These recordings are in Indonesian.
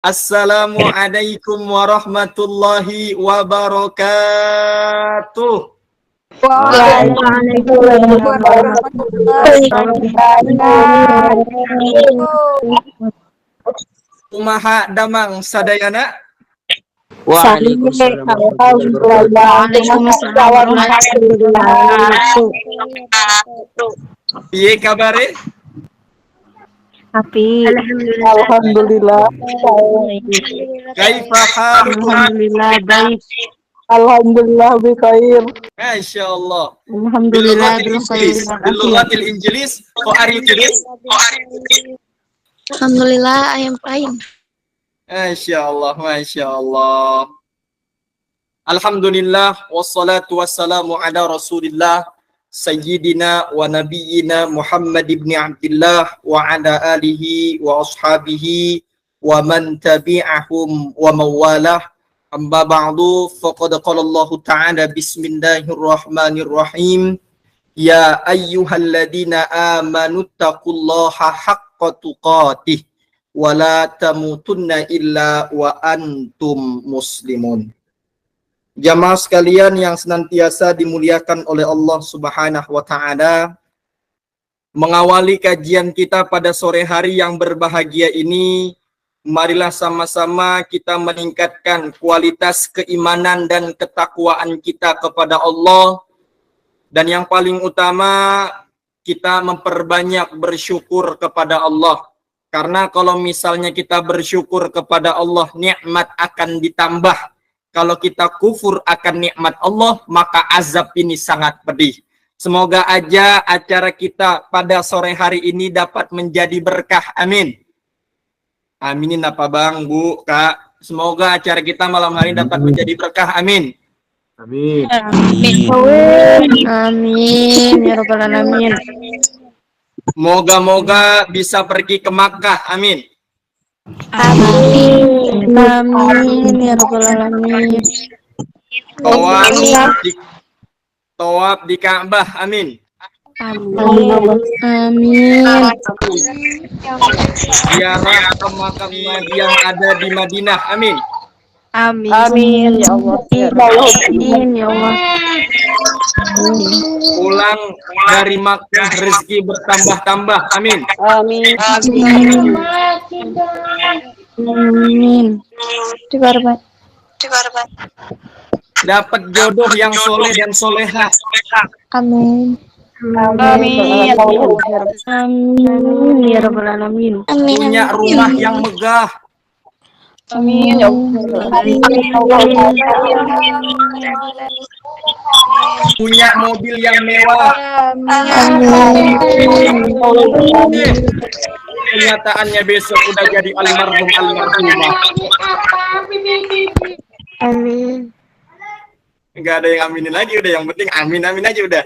Assalamualaikum warahmatullahi wabarakatuh. Waalaikumsalam warahmatullahi wabarakatuh. Kumaha damang sadayana? Waalaikumsalam warahmatullahi wabarakatuh. Piye kabare? Happy. Alhamdulillah. Kaifa halukum? Alhamdulillah baik. Alhamdulillah bikhair. Masyaallah. Alhamdulillah Bilughatil Injlis. How are you today? Alhamdulillah, I am fine. Masyaallah, masyaallah. Alhamdulillah wassalatu wassalamu ala Rasulillah Sayyidina wa nabiyyina Muhammad ibn Abdullah wa ala alihi wa ashabihi wa man tabi'ahum wa mawalah. Amma ba'du, faqad qala Allah ta'ala bismillahirrahmanirrahim. Ya ayyuhalladzina amanu taqullaha haqqa tuqatih wa la tamutunna illa wa antum muslimun. Jamaah sekalian yang senantiasa dimuliakan oleh Allah Subhanahu wa taala, mengawali kajian kita pada sore hari yang berbahagia ini, marilah sama-sama kita meningkatkan kualitas keimanan dan ketakwaan kita kepada Allah, dan yang paling utama kita memperbanyak bersyukur kepada Allah. Karena kalau misalnya kita bersyukur kepada Allah, nikmat akan ditambah. Kalau kita kufur akan nikmat Allah, maka azab ini sangat pedih. Semoga aja acara kita pada sore hari ini dapat menjadi berkah. Amin. Aminin apa bang, bu, kak. Semoga acara kita malam hari dapat menjadi berkah. Amin. Amin. Amin. Ya rabbal alamin. Moga-moga bisa pergi ke Makkah. Amin. Amin. Amin. Ya rabbal alamin. Tawaf di Ka'bah. Amin. Amin. Amin. Ziarah ke makam Nabi yang ada di Madinah. Amin. Amin. Amin. Ya Allah. Amin. Ya Allah. Pulang dari Makkah rezeki bertambah-tambah. Amin. Amin. Amin. Dapat jodoh yang soleh dan soleha. Amin. Amin. Amin. Ya rabbal alamin. Punya rumah yang megah. Amin. Ya Allah. Punya mobil yang mewah. Kenyataannya besok udah jadi almarhumah. Amin. Enggak ada yang aminin lagi, udah yang penting amin aja udah.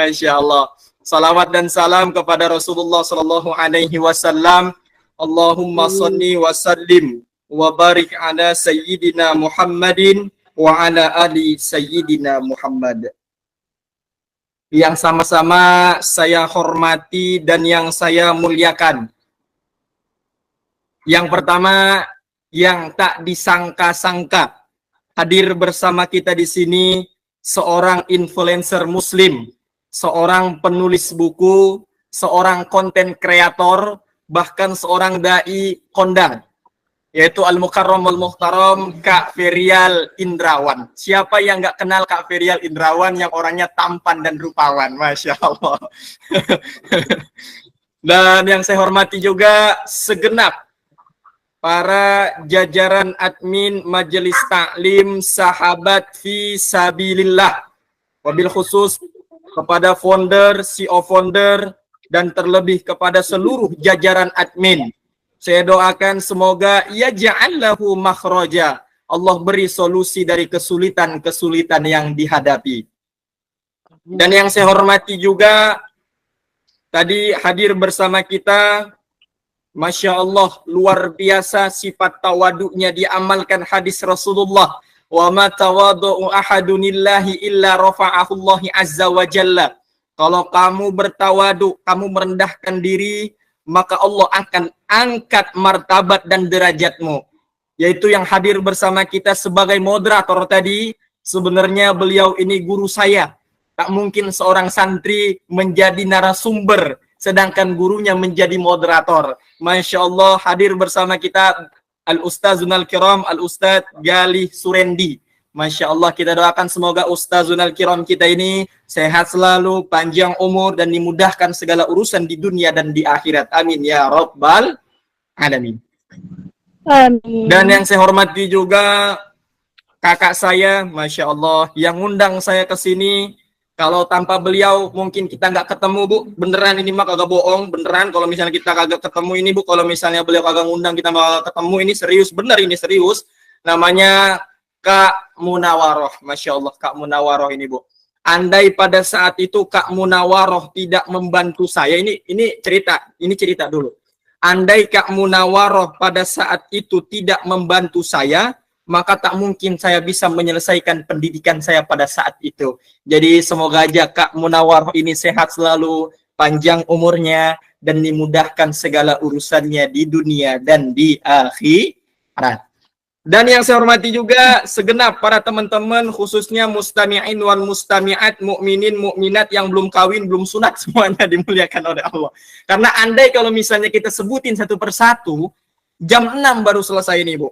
Insyaallah. Salawat dan salam kepada Rasulullah sallallahu alaihi wasallam. Allahumma shalli wa sallim wa barik ala sayyidina Muhammadin wa ala ali sayyidina Muhammad. Yang sama-sama saya hormati dan yang saya muliakan. Yang pertama, yang tak disangka-sangka, hadir bersama kita di sini seorang influencer muslim, seorang penulis buku, seorang konten kreator, bahkan seorang dai kondang, yaitu Al-Mukarramul Muhtaram Kak Ferial Indrawan. Siapa yang nggak kenal Kak Ferial Indrawan yang orangnya tampan dan rupawan, Masya Allah. Dan yang saya hormati juga segenap para jajaran admin Majelis Taklim Sahabat Fi Sabilillah, wabil khusus kepada founder, CEO founder, dan terlebih kepada seluruh jajaran admin. Saya doakan semoga ya ja'allahu makhraja. Allah beri solusi dari kesulitan-kesulitan yang dihadapi. Dan yang saya hormati juga, tadi hadir bersama kita, Masya Allah, luar biasa sifat tawaduknya diamalkan hadis Rasulullah. Wa ma tawadu'u ahadunillahi illa rafa'ahullahi azza wa jalla. Kalau kamu bertawaduk, kamu merendahkan diri, maka Allah akan angkat martabat dan derajatmu. yaitu yang hadir bersama kita sebagai moderator tadi. Sebenarnya beliau ini guru saya. Tak mungkin seorang santri menjadi narasumber sedangkan gurunya menjadi moderator. Masya Allah, hadir bersama kita Al-Ustazunal Kiram, Al-Ustaz Galih Surendi. Masya Allah, kita doakan semoga Ustazunal Kiram kita ini sehat selalu, panjang umur, dan dimudahkan segala urusan di dunia dan di akhirat. Amin ya Rabbal Alamin. Amin. Dan yang saya hormati juga kakak saya, Masya Allah, yang undang saya ke sini. Kalau tanpa beliau mungkin kita nggak ketemu, Bu. Beneran ini mah kagak bohong, beneran. Kalau misalnya kita kagak ketemu ini, Bu, kalau misalnya beliau kagak ngundang kita bakal ketemu, ini serius, bener ini serius. Namanya Kak Munawaroh, Masya Allah, Kak Munawaroh ini, Bu. Andai pada saat itu Kak Munawaroh tidak membantu saya, ini cerita dulu. Andai Kak Munawaroh pada saat itu tidak membantu saya, maka tak mungkin saya bisa menyelesaikan pendidikan saya pada saat itu. Jadi semoga aja Kak Munawaroh ini sehat selalu, panjang umurnya, dan dimudahkan segala urusannya di dunia dan di akhirat. Dan yang saya hormati juga segenap para teman-teman, khususnya mustami'in wal mustami'at, mukminin mukminat yang belum kawin, belum sunat, semuanya dimuliakan oleh Allah. Karena andai kalau misalnya kita sebutin satu persatu, jam 6 baru selesai ini, Bu.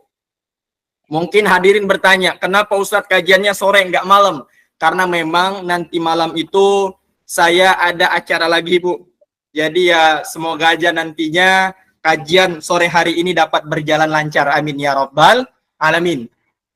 Mungkin hadirin bertanya, kenapa Ustadz kajiannya sore nggak malam? Karena memang nanti malam itu saya ada acara lagi, Bu. Jadi ya semoga aja nantinya kajian sore hari ini dapat berjalan lancar. Amin ya Rabbal Alamin.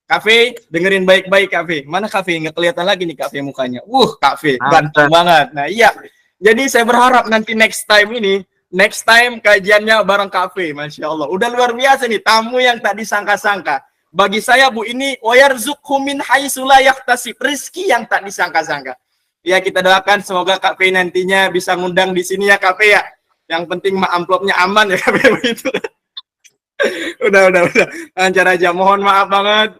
Kafe, dengerin baik-baik Kafe. Mana Kafe? Nggak kelihatan lagi nih Kafe mukanya. Kafe, ganteng banget. Nah iya, jadi saya berharap nanti next time kajiannya bareng Kafe. Masya Allah. Udah luar biasa nih, tamu yang tak disangka-sangka. Bagi saya, Bu, ini wayarzukhu min haitsu la yahtasib, rezeki yang tak disangka-sangka. Ya, kita doakan semoga Kak P nantinya bisa ngundang di sini ya Kak P ya. Yang penting mah amplopnya aman ya Kak P begitu. Udah. Lancar aja. Mohon maaf banget.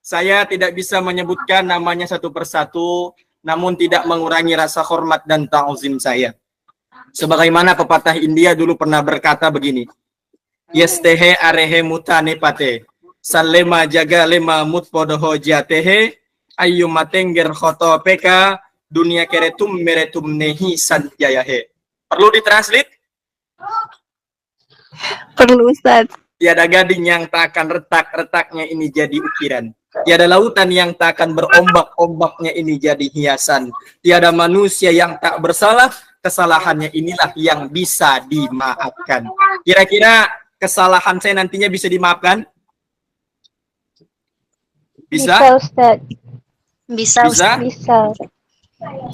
Saya tidak bisa menyebutkan namanya satu persatu, namun tidak mengurangi rasa hormat dan ta'zim saya. Sebagaimana pepatah India dulu pernah berkata begini. Yestehe arehe mutane pate. Salema jaga lema mut podoho jatehe ayu matengger khoto peka dunia keretum meretum nehi sanjayahe. Perlu ditranslate? Perlu, Ustaz. Tiada gading yang tak akan retak-retaknya ini jadi ukiran. Tiada lautan yang tak akan berombak-ombaknya ini jadi hiasan. Tiada manusia yang tak bersalah, kesalahannya inilah yang bisa dimaafkan. Kira-kira kesalahan saya nantinya bisa dimaafkan? Bisa, Ustaz. Bisa? Bisa.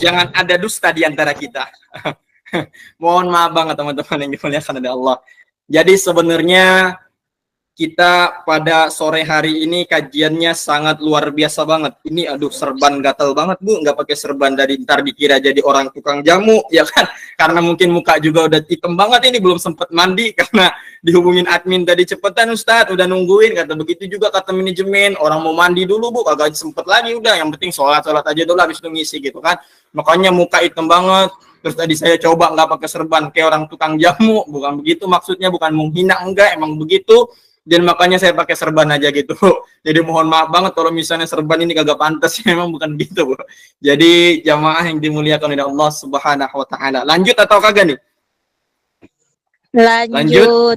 Jangan ada dusta di antara kita. Mohon maaf banget teman-teman yang dimuliakan oleh Allah. Jadi sebenarnya kita pada sore hari ini kajiannya sangat luar biasa banget. Ini serban gatal banget, Bu. Nggak pakai serban dari ntar dikira jadi orang tukang jamu, ya kan? Karena mungkin muka juga udah hitam banget ini, belum sempet mandi karena dihubungin admin tadi, cepetan Ustadz, udah nungguin. Kata begitu juga kata manajemen, orang mau mandi dulu, Bu, kagak sempet lagi, udah yang penting sholat aja dulu habis itu ngisi gitu kan. Makanya muka hitam banget. Terus tadi saya coba nggak pakai serban kayak orang tukang jamu, bukan begitu maksudnya, bukan menghina, enggak, emang begitu. Dan makanya saya pakai serban aja gitu. Jadi mohon maaf banget kalau misalnya serban ini kagak pantas, memang bukan gitu, Bu. Jadi jamaah yang dimuliakan oleh Allah Subhanahu wa taala. Lanjut atau kagak nih? Lanjut.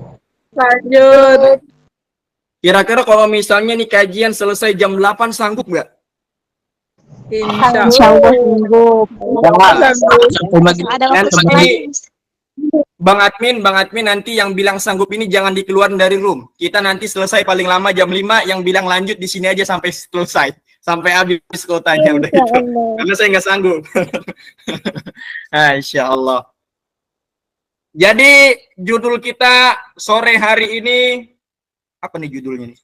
Kira-kira kalau misalnya nih kajian selesai jam 8 sanggup nggak? Insya Allah sanggup. Ada waktu Nanti Bang Admin nanti yang bilang sanggup ini jangan dikeluarin dari room. Kita nanti selesai paling lama jam 5, yang bilang lanjut di sini aja sampai selesai. Sampai habis kotanya udah gitu. Karena saya nggak sanggup. Insya Allah. Jadi judul kita sore hari ini, apa nih judulnya nih?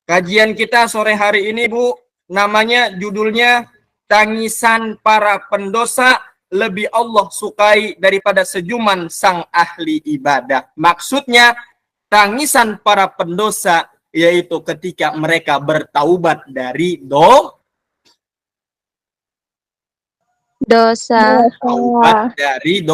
Kajian kita sore hari ini, Bu, namanya judulnya Tangisan Para Pendosa Lebih Allah Sukai Daripada Senyuman Sang Ahli Ibadah. Maksudnya tangisan para pendosa yaitu ketika mereka bertaubat dari dosa. Taubat dari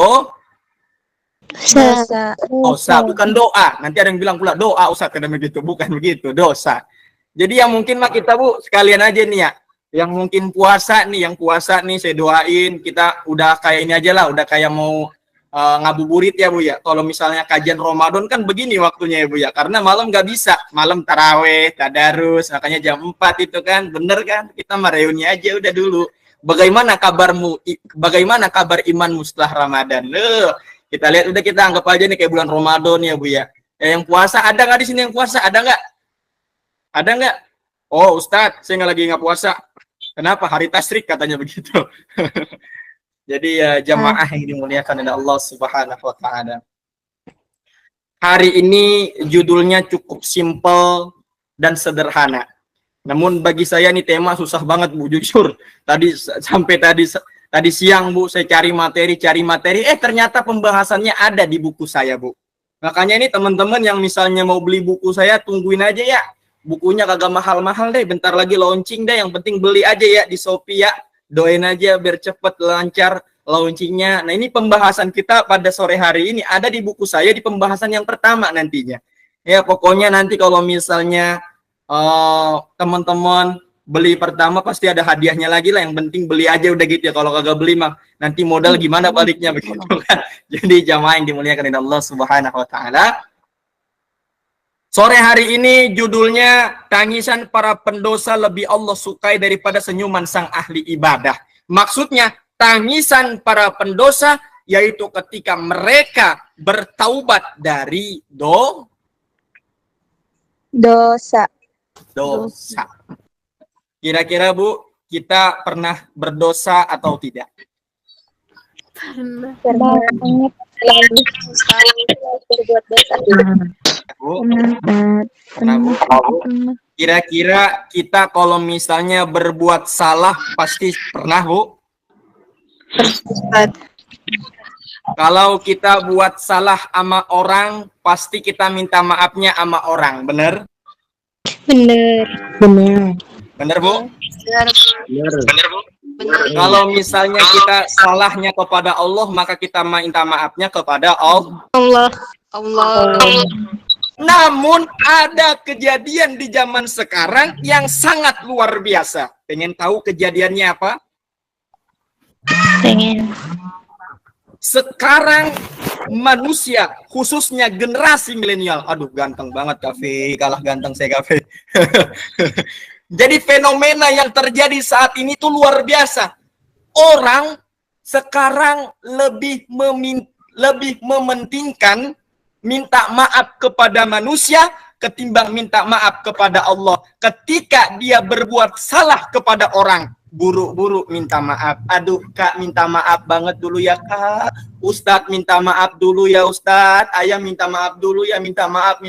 Dosa. Dosa, bukan doa. Nanti ada yang bilang pula doa Ustaz, kadang begitu. Bukan begitu, dosa. Jadi yang mungkin mah kita Bu sekalian aja nih ya. Yang mungkin puasa nih saya doain kita udah kayak ini aja lah, udah kayak mau ngabuburit ya Bu ya. Kalau misalnya kajian Ramadan kan begini waktunya ya Bu ya. Karena malam nggak bisa, malam taraweh, tadarus, makanya jam 4 itu kan, bener kan? Kita mah reuni aja udah dulu. Bagaimana kabarmu? Bagaimana kabar imanmu setelah Ramadan? Kita lihat udah, kita anggap aja nih kayak bulan Ramadan ya Bu ya. Yang puasa ada nggak di sini yang puasa? Ada nggak? Ada nggak? Oh Ustadz, saya nggak puasa. Kenapa? Hari tasyrik katanya begitu. Jadi ya jamaah yang dimuliakan oleh Allah Subhanahu wa taala. Hari ini judulnya cukup simpel dan sederhana. Namun bagi saya nih tema susah banget Bu, jujur. Tadi siang Bu saya cari materi, ternyata pembahasannya ada di buku saya Bu. Makanya ini teman-teman yang misalnya mau beli buku saya, tungguin aja ya. Bukunya kagak mahal-mahal deh, bentar lagi launching deh, yang penting beli aja ya di Shopee ya. Doain aja biar cepet lancar launchingnya. Nah ini pembahasan kita pada sore hari ini ada di buku saya di pembahasan yang pertama nantinya. Ya pokoknya nanti kalau misalnya teman-teman beli pertama pasti ada hadiahnya lagi lah. Yang penting beli aja udah gitu ya. Kalau kagak beli mah nanti modal gimana baliknya begitu kan. Jadi jamaah yang dimuliakan oleh Allah Subhanahu wa taala. Sore hari ini judulnya tangisan para pendosa lebih Allah sukai daripada senyuman sang ahli ibadah. Maksudnya tangisan para pendosa yaitu ketika mereka bertaubat dari Dosa. Kira-kira Bu, kita pernah berdosa atau tidak? Pernah berbuat dosa. Bu? Pernah. Kira-kira kita kalau misalnya berbuat salah pasti pernah Bu? Kalau kita buat salah sama orang pasti kita minta maafnya sama orang, bener? Bener. Bener Bu? Bener. Bu? Kalau misalnya kita salahnya kepada Allah, maka kita minta maafnya kepada Allah. Namun ada kejadian di zaman sekarang yang sangat luar biasa. Pengen tahu kejadiannya apa? Pengen. Sekarang manusia, khususnya generasi milenial, aduh ganteng banget Kafe, kalah ganteng saya Kafe. Jadi fenomena yang terjadi saat ini tuh luar biasa. Orang sekarang lebih mementingkan minta maaf kepada manusia ketimbang minta maaf kepada Allah. Ketika dia berbuat salah kepada orang, buru-buru minta maaf. Aduh Kak, minta maaf banget dulu ya Kak. Ustadz minta maaf dulu ya Ustadz. Ayah minta maaf dulu ya, minta maaf.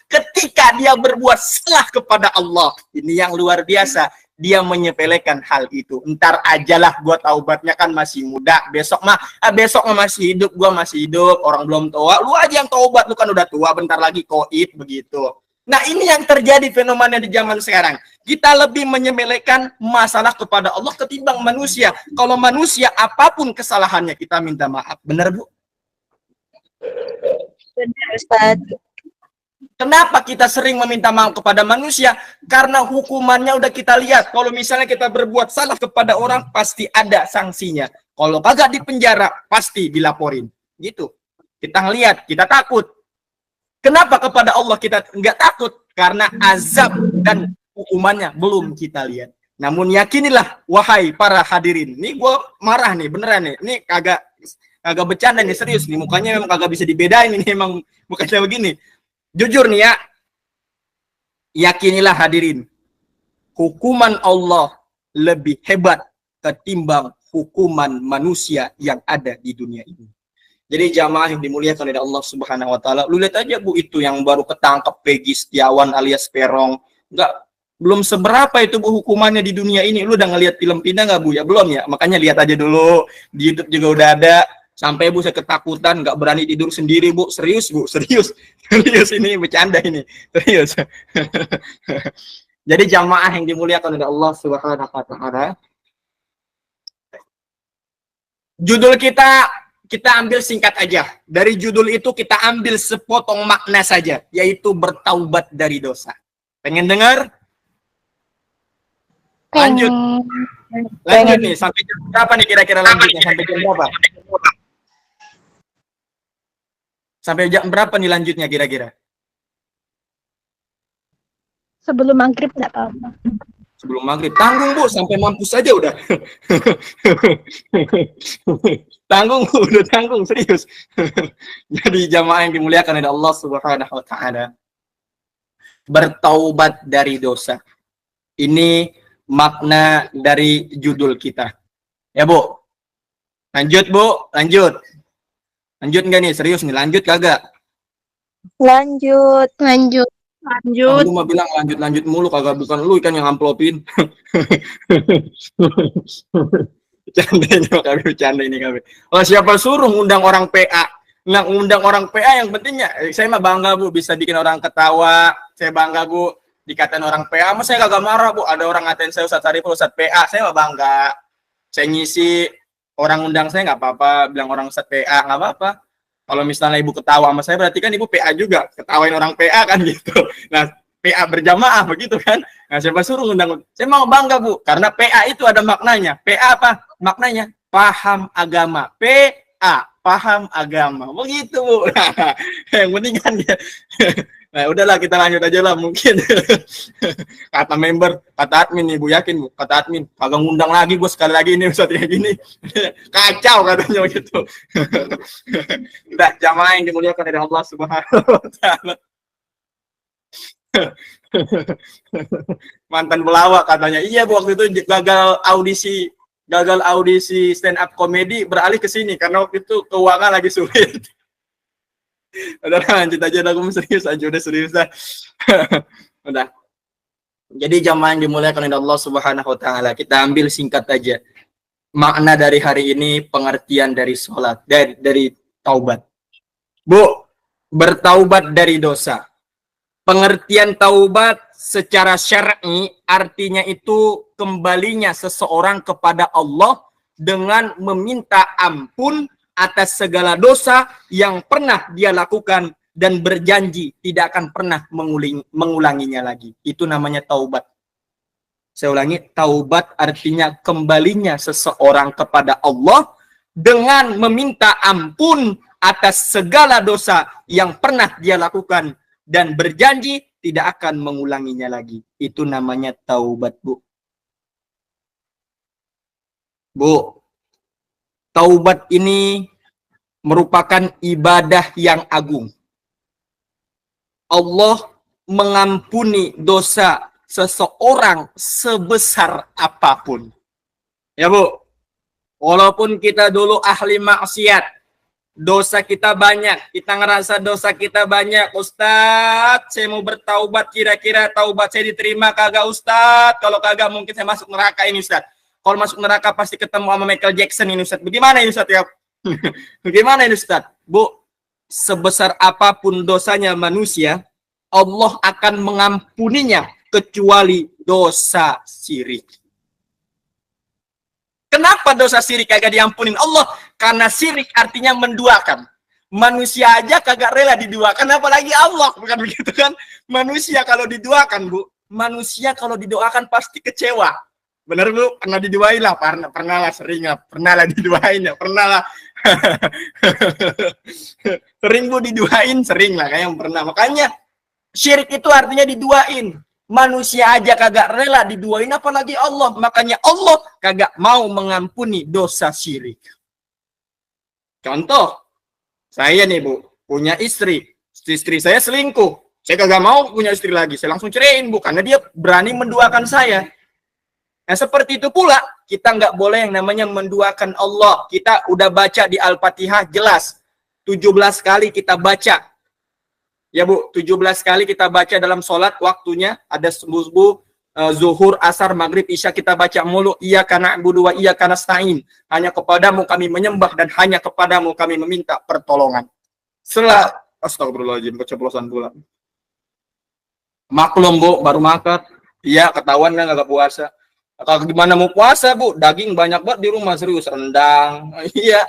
Ketika dia berbuat salah kepada Allah, ini yang luar biasa. Dia menyepelekan hal itu. Ntar ajalah gua taubatnya kan masih muda. Besok mah masih hidup, gua masih hidup. Orang belum tua. Lu aja yang taubat, lu kan udah tua, bentar lagi koid begitu. Nah ini yang terjadi fenomena di zaman sekarang. Kita lebih menyepelekan masalah kepada Allah ketimbang manusia. Kalau manusia apapun kesalahannya kita minta maaf. Benar Bu? Bener Ustaz. Kenapa kita sering meminta maaf kepada manusia? Karena hukumannya udah kita lihat. Kalau misalnya kita berbuat salah kepada orang, pasti ada sanksinya. Kalau kagak di penjara, pasti dilaporin. Gitu. Kita ngelihat, kita takut. Kenapa kepada Allah kita nggak takut? Karena azab dan hukumannya belum kita lihat. Namun yakinilah, wahai para hadirin. Ini gue marah nih, beneran nih. Ini kagak bercanda nih, serius nih. Mukanya memang kagak bisa dibedain. Ini emang mukanya begini. Jujur nih ya, yakinilah hadirin, hukuman Allah lebih hebat ketimbang hukuman manusia yang ada di dunia ini. Jadi jamaah yang dimuliakan oleh Allah Subhanahu wa taala, lu lihat aja Bu itu yang baru ketangkep Peggy Setiawan alias Peron, belum seberapa itu Bu hukumannya di dunia ini. Lu udah ngelihat film Pindah nggak Bu? Ya belum ya, makanya lihat aja dulu, di YouTube juga udah ada. Sampai Bu saya ketakutan, nggak berani tidur sendiri Bu. Serius Bu, serius ini bercanda ini, serius. Jadi jamaah yang dimuliakan oleh Allah Subhanahu wa taala. Judul kita kita ambil singkat aja. Dari judul itu kita ambil sepotong makna saja, yaitu bertaubat dari dosa. Pengen dengar? Lanjut. Lanjut nih, sampai jam berapa nih kira-kira lanjutnya? Sampai jam berapa? Sampai jam berapa nih lanjutnya kira-kira? Sebelum maghrib nggak apa-apa. Sebelum maghrib. Tanggung Bu, sampai mampus saja udah. Tanggung Bu, udah tanggung, serius. Jadi jamaah yang dimuliakan oleh Allah Subhanahu wa taala. Bertaubat dari dosa. Ini makna dari judul kita. Ya Bu? Lanjut Bu, lanjut. Lanjut nggak nih? Serius nih, lanjut kagak? Lanjut. Lanjut. Lanjut. Lu mah bilang lanjut mulu, kagak, bukan lu kan yang amplopin. Bercandanya kami, bercanda ini kami. Oh, siapa suruh ngundang orang PA? Nggak ngundang orang PA, yang pentingnya saya mah bangga Bu, bisa bikin orang ketawa. Saya bangga Bu, dikatain orang PA, mas saya kagak marah Bu. Ada orang ngatain saya Ustadz Ariful, Ustadz PA, saya mah bangga. Saya ngisi, orang undang saya nggak apa-apa, bilang orang Ustadz PA nggak apa-apa. Kalau misalnya ibu ketawa sama saya, berarti kan ibu PA juga, ketawain orang PA kan gitu. Nah, PA berjamaah begitu kan. Nah, siapa suruh ngundang? Saya mau bangga Bu, karena PA itu ada maknanya. PA apa? Maknanya paham agama. PA, paham agama. Begitu Bu. Nah, yang penting kan ya. Nah, udahlah kita lanjut aja lah mungkin. Kata member, kata admin nih Bu, yakin Bu, kata admin, kagak ngundang lagi gue sekali lagi ini Ustadz kayak gini. Kacau katanya gitu. Udah, jamaah yang dimuliakan dari Allah Subhanahu wa taala. Mantan pelawak katanya. Iya Bu, waktu itu gagal audisi stand up komedi, beralih ke sini karena waktu itu keuangan lagi sulit. Udah lanjut aja, aku serius aja, udah serius dah. Udah. Jadi jamaah yang dimuliakan oleh Allah Subhanahu wa taala, kita ambil singkat aja. Makna dari hari ini, pengertian dari sholat, dari taubat. Bu, bertaubat dari dosa. Pengertian taubat secara syar'i artinya itu kembalinya seseorang kepada Allah dengan meminta ampun atas segala dosa yang pernah dia lakukan dan berjanji tidak akan pernah mengulanginya lagi. Itu namanya taubat. Saya ulangi, taubat artinya kembalinya seseorang kepada Allah dengan meminta ampun atas segala dosa yang pernah dia lakukan dan berjanji tidak akan mengulanginya lagi. Itu namanya taubat, Bu. Bu, taubat ini merupakan ibadah yang agung. Allah mengampuni dosa seseorang sebesar apapun. Ya Bu, walaupun kita dulu ahli maksiat, dosa kita banyak, kita ngerasa dosa kita banyak. Ustadz, saya mau bertaubat, kira-kira taubat saya diterima kagak Ustadz? Kalau kagak mungkin saya masuk neraka ini Ustadz. Kalau masuk neraka pasti ketemu sama Michael Jackson ini Ustadz. Bagaimana ini Ustadz ya? Bagaimana ini Ustadz? Bu, sebesar apapun dosanya manusia, Allah akan mengampuninya kecuali dosa syirik. Kenapa dosa syirik kagak diampunin Allah? Karena syirik artinya menduakan. Manusia aja kagak rela diduakan, apalagi Allah. Bukan begitu kan? Manusia kalau diduakan, Bu, manusia kalau didoakan pasti kecewa. Bener Bu, pernah diduain lah, pernah lah, sering lah, pernah lah diduain ya, pernah lah. Sering Bu diduain, sering lah kayak yang pernah. Makanya syirik itu artinya diduain. Manusia aja kagak rela diduain, apalagi Allah. Makanya Allah kagak mau mengampuni dosa syirik. Contoh, saya nih Bu, punya istri saya selingkuh. Saya kagak mau punya istri lagi, saya langsung ceraiin Bu, karena dia berani menduakan saya. Nah seperti itu pula, kita nggak boleh yang namanya menduakan Allah. Kita udah baca di Al-Fatihah jelas, 17 kali kita baca. Ya Bu, 17 kali kita baca dalam sholat, waktunya ada subuh, zuhur, asar, maghrib, isya, kita baca mulu. Iyyaka na'budu wa iyyaka nasta'in. Hanya kepadamu kami menyembah dan hanya kepadamu kami meminta pertolongan. Setelah, astagfirullahaladzim, keceplosan pula. Maklum Bu, baru makan. Iya, ketahuan kan nggak puasa. Kalau gimana mau puasa Bu, daging banyak banget di rumah, serius, rendang. Iya.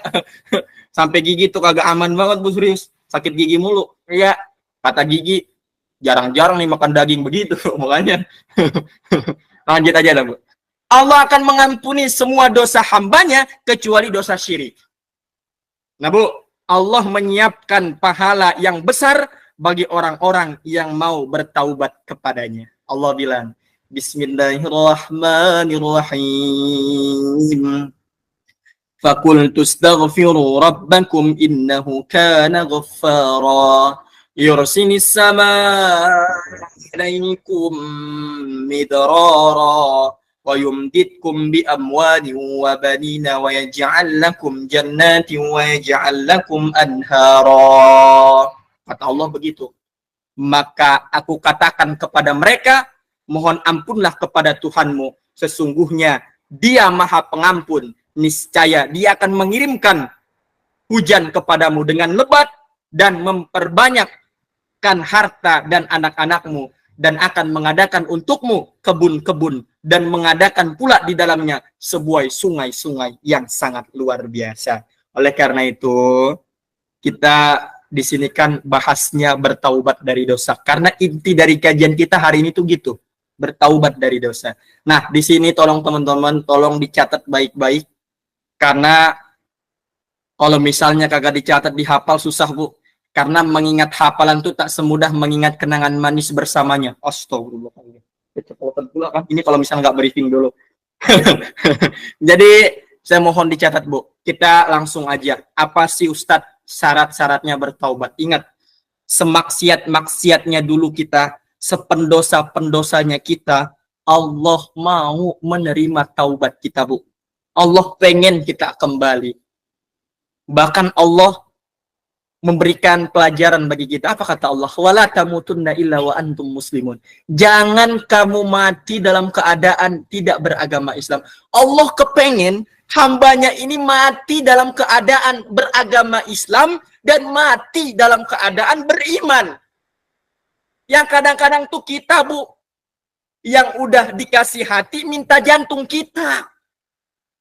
Sampai gigi tuh kagak aman banget, Bu, serius. Sakit gigi mulu. Iya, kata gigi, jarang-jarang nih makan daging begitu. Makanya. Lanjut aja lah, Bu. Allah akan mengampuni semua dosa hambanya kecuali dosa syirik. Nah, Bu, Allah menyiapkan pahala yang besar bagi orang-orang yang mau bertaubat kepadanya. Allah bilang, Bismillahirrahmanirrahim. فَقُلْتُ اسْتَغْفِرُوا رَبَّكُمْ إِنَّهُ كَانَ غَفَّارًا يُرْسِلِ السَّمَاءَ عَلَيْكُمْ مِدْرَارًا وَيُمْدِدْكُمْ بِأَمْوَالٍ وَبَنِينَ وَيَجْعَلْ لَكُمْ جَنَّاتٍ وَيَجْعَلْ لَكُمْ أَنْهَارًا. Kata Allah begitu. Maka aku katakan kepada mereka, mohon ampunlah kepada Tuhanmu. Sesungguhnya Dia Maha Pengampun. Niscaya Dia akan mengirimkan hujan kepadamu dengan lebat dan memperbanyakkan harta dan anak-anakmu, dan akan mengadakan untukmu kebun-kebun dan mengadakan pula di dalamnya sebuah sungai-sungai yang sangat luar biasa. Oleh karena itu, kita di sini kan bahasnya bertaubat dari dosa. Karena inti dari kajian kita hari ini tuh gitu, bertaubat dari dosa. Nah, di sini tolong teman-teman, tolong dicatat baik-baik. Karena kalau misalnya kagak dicatat, dihafal susah, Bu. Karena mengingat hafalan itu tak semudah mengingat kenangan manis bersamanya. Astagfirullahaladzim. Keceplosan pula kan. Ini kalau misalnya nggak briefing dulu. Jadi saya mohon dicatat, Bu. Kita langsung aja. Apa sih Ustadz syarat-syaratnya bertaubat? Ingat, semaksiat-maksiatnya dulu kita, sependosa-pendosanya kita, Allah mau menerima taubat kita, Bu. Allah pengen kita kembali. Bahkan Allah memberikan pelajaran bagi kita. Apa kata Allah? Wala tamutunna illa wa antum muslimun. Jangan kamu mati dalam keadaan tidak beragama Islam. Allah kepengen hambanya ini mati dalam keadaan beragama Islam dan mati dalam keadaan beriman. Yang kadang-kadang tuh kita, Bu, yang udah dikasih hati minta jantung kita.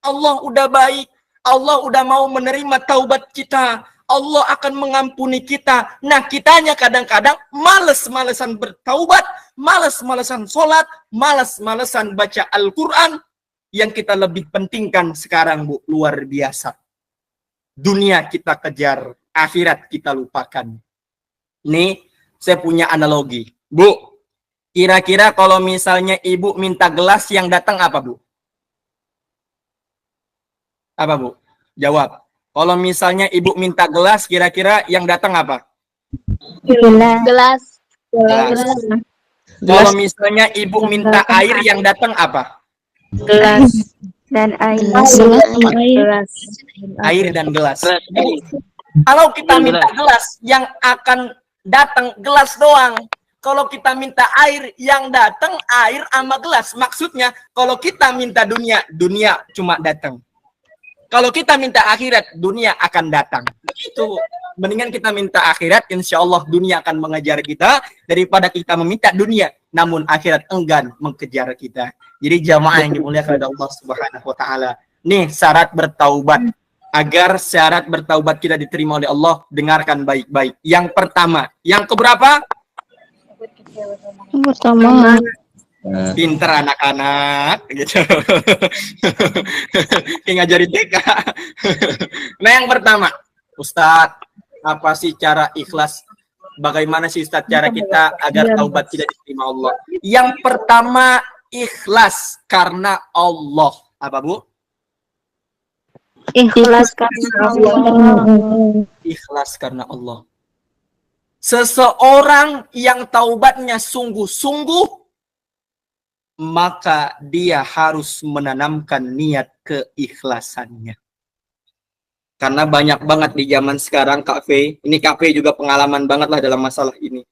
Allah udah baik, Allah udah mau menerima taubat kita, Allah akan mengampuni kita. Nah, kitanya kadang-kadang males-malesan bertaubat, males-malesan sholat, males-malesan baca Al-Quran. Yang kita lebih pentingkan sekarang, Bu, luar biasa. Dunia kita kejar, akhirat kita lupakan. Nih, saya punya analogi. Bu, kira-kira kalau misalnya ibu minta gelas, yang datang apa, Bu? Apa, Bu? Jawab. Kalau misalnya ibu minta gelas, kira-kira yang datang apa? Gelas. Gelas. Kalau misalnya ibu minta air, yang datang apa? Gelas dan air. Air dan gelas. Kalau kita minta gelas, yang akan datang gelas doang. Kalau kita minta air, yang datang air sama gelas. Maksudnya, kalau kita minta dunia, dunia cuma datang. Kalau kita minta akhirat, dunia akan datang. Begitu. Mendingan kita minta akhirat, insya Allah dunia akan mengejar kita, daripada kita meminta dunia, namun akhirat enggan mengejar kita. Jadi jamaah yang dimuliakan oleh Allah Subhanahu wa Ta'ala. Nih syarat bertaubat. Agar syarat bertaubat kita diterima oleh Allah, dengarkan baik-baik. Yang pertama, yang keberapa? Pertama. Pinter anak-anak gitu. Kayak ngajarin TK. Nah, yang pertama, Ustadz, apa sih cara ikhlas? Bagaimana sih Ustadz cara kita agar taubat tidak diterima Allah? Yang pertama, ikhlas karena Allah. Apa, Bu? Ikhlas karena Allah. Ikhlas karena Allah. Seseorang yang taubatnya sungguh-sungguh, maka dia harus menanamkan niat keikhlasannya. Karena banyak banget di zaman sekarang, Kak Fe, ini Kak Fe juga pengalaman banget lah dalam masalah ini.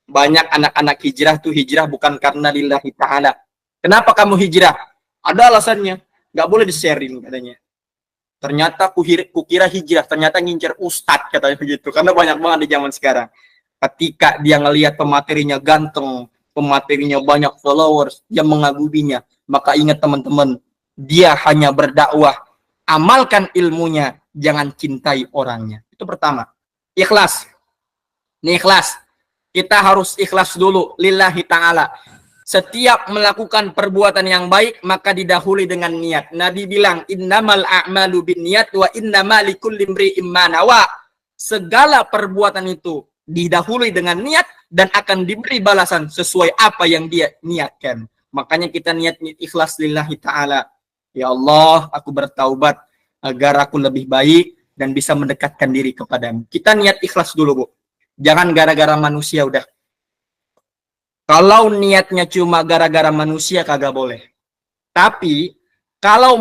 Banyak anak-anak hijrah tuh hijrah bukan karena lillahi ta'ala. Kenapa kamu hijrah? Ada alasannya. Nggak boleh di-sharing katanya. Ternyata kukira hijrah, ternyata ngincer ustadz katanya begitu. Karena banyak banget di zaman sekarang. Ketika dia ngelihat pematerinya ganteng, pematerinya banyak followers, dia mengaguminya. Maka ingat teman-teman, dia hanya berdakwah, amalkan ilmunya, jangan cintai orangnya. Itu pertama. Ikhlas. Ini ikhlas. Kita harus ikhlas dulu lillahi ta'ala. Setiap melakukan perbuatan yang baik maka didahului dengan niat. Nabi bilang innamal a'malu binniyat wa innamal likulli imri'in ma nawa. Segala perbuatan itu didahului dengan niat dan akan diberi balasan sesuai apa yang dia niatkan. Makanya kita niat ikhlas lillahi ta'ala. Ya Allah, aku bertaubat agar aku lebih baik dan bisa mendekatkan diri kepadamu. Kita niat ikhlas dulu, Bu. Jangan gara-gara manusia udah. Kalau niatnya cuma gara-gara manusia kagak boleh. Tapi kalau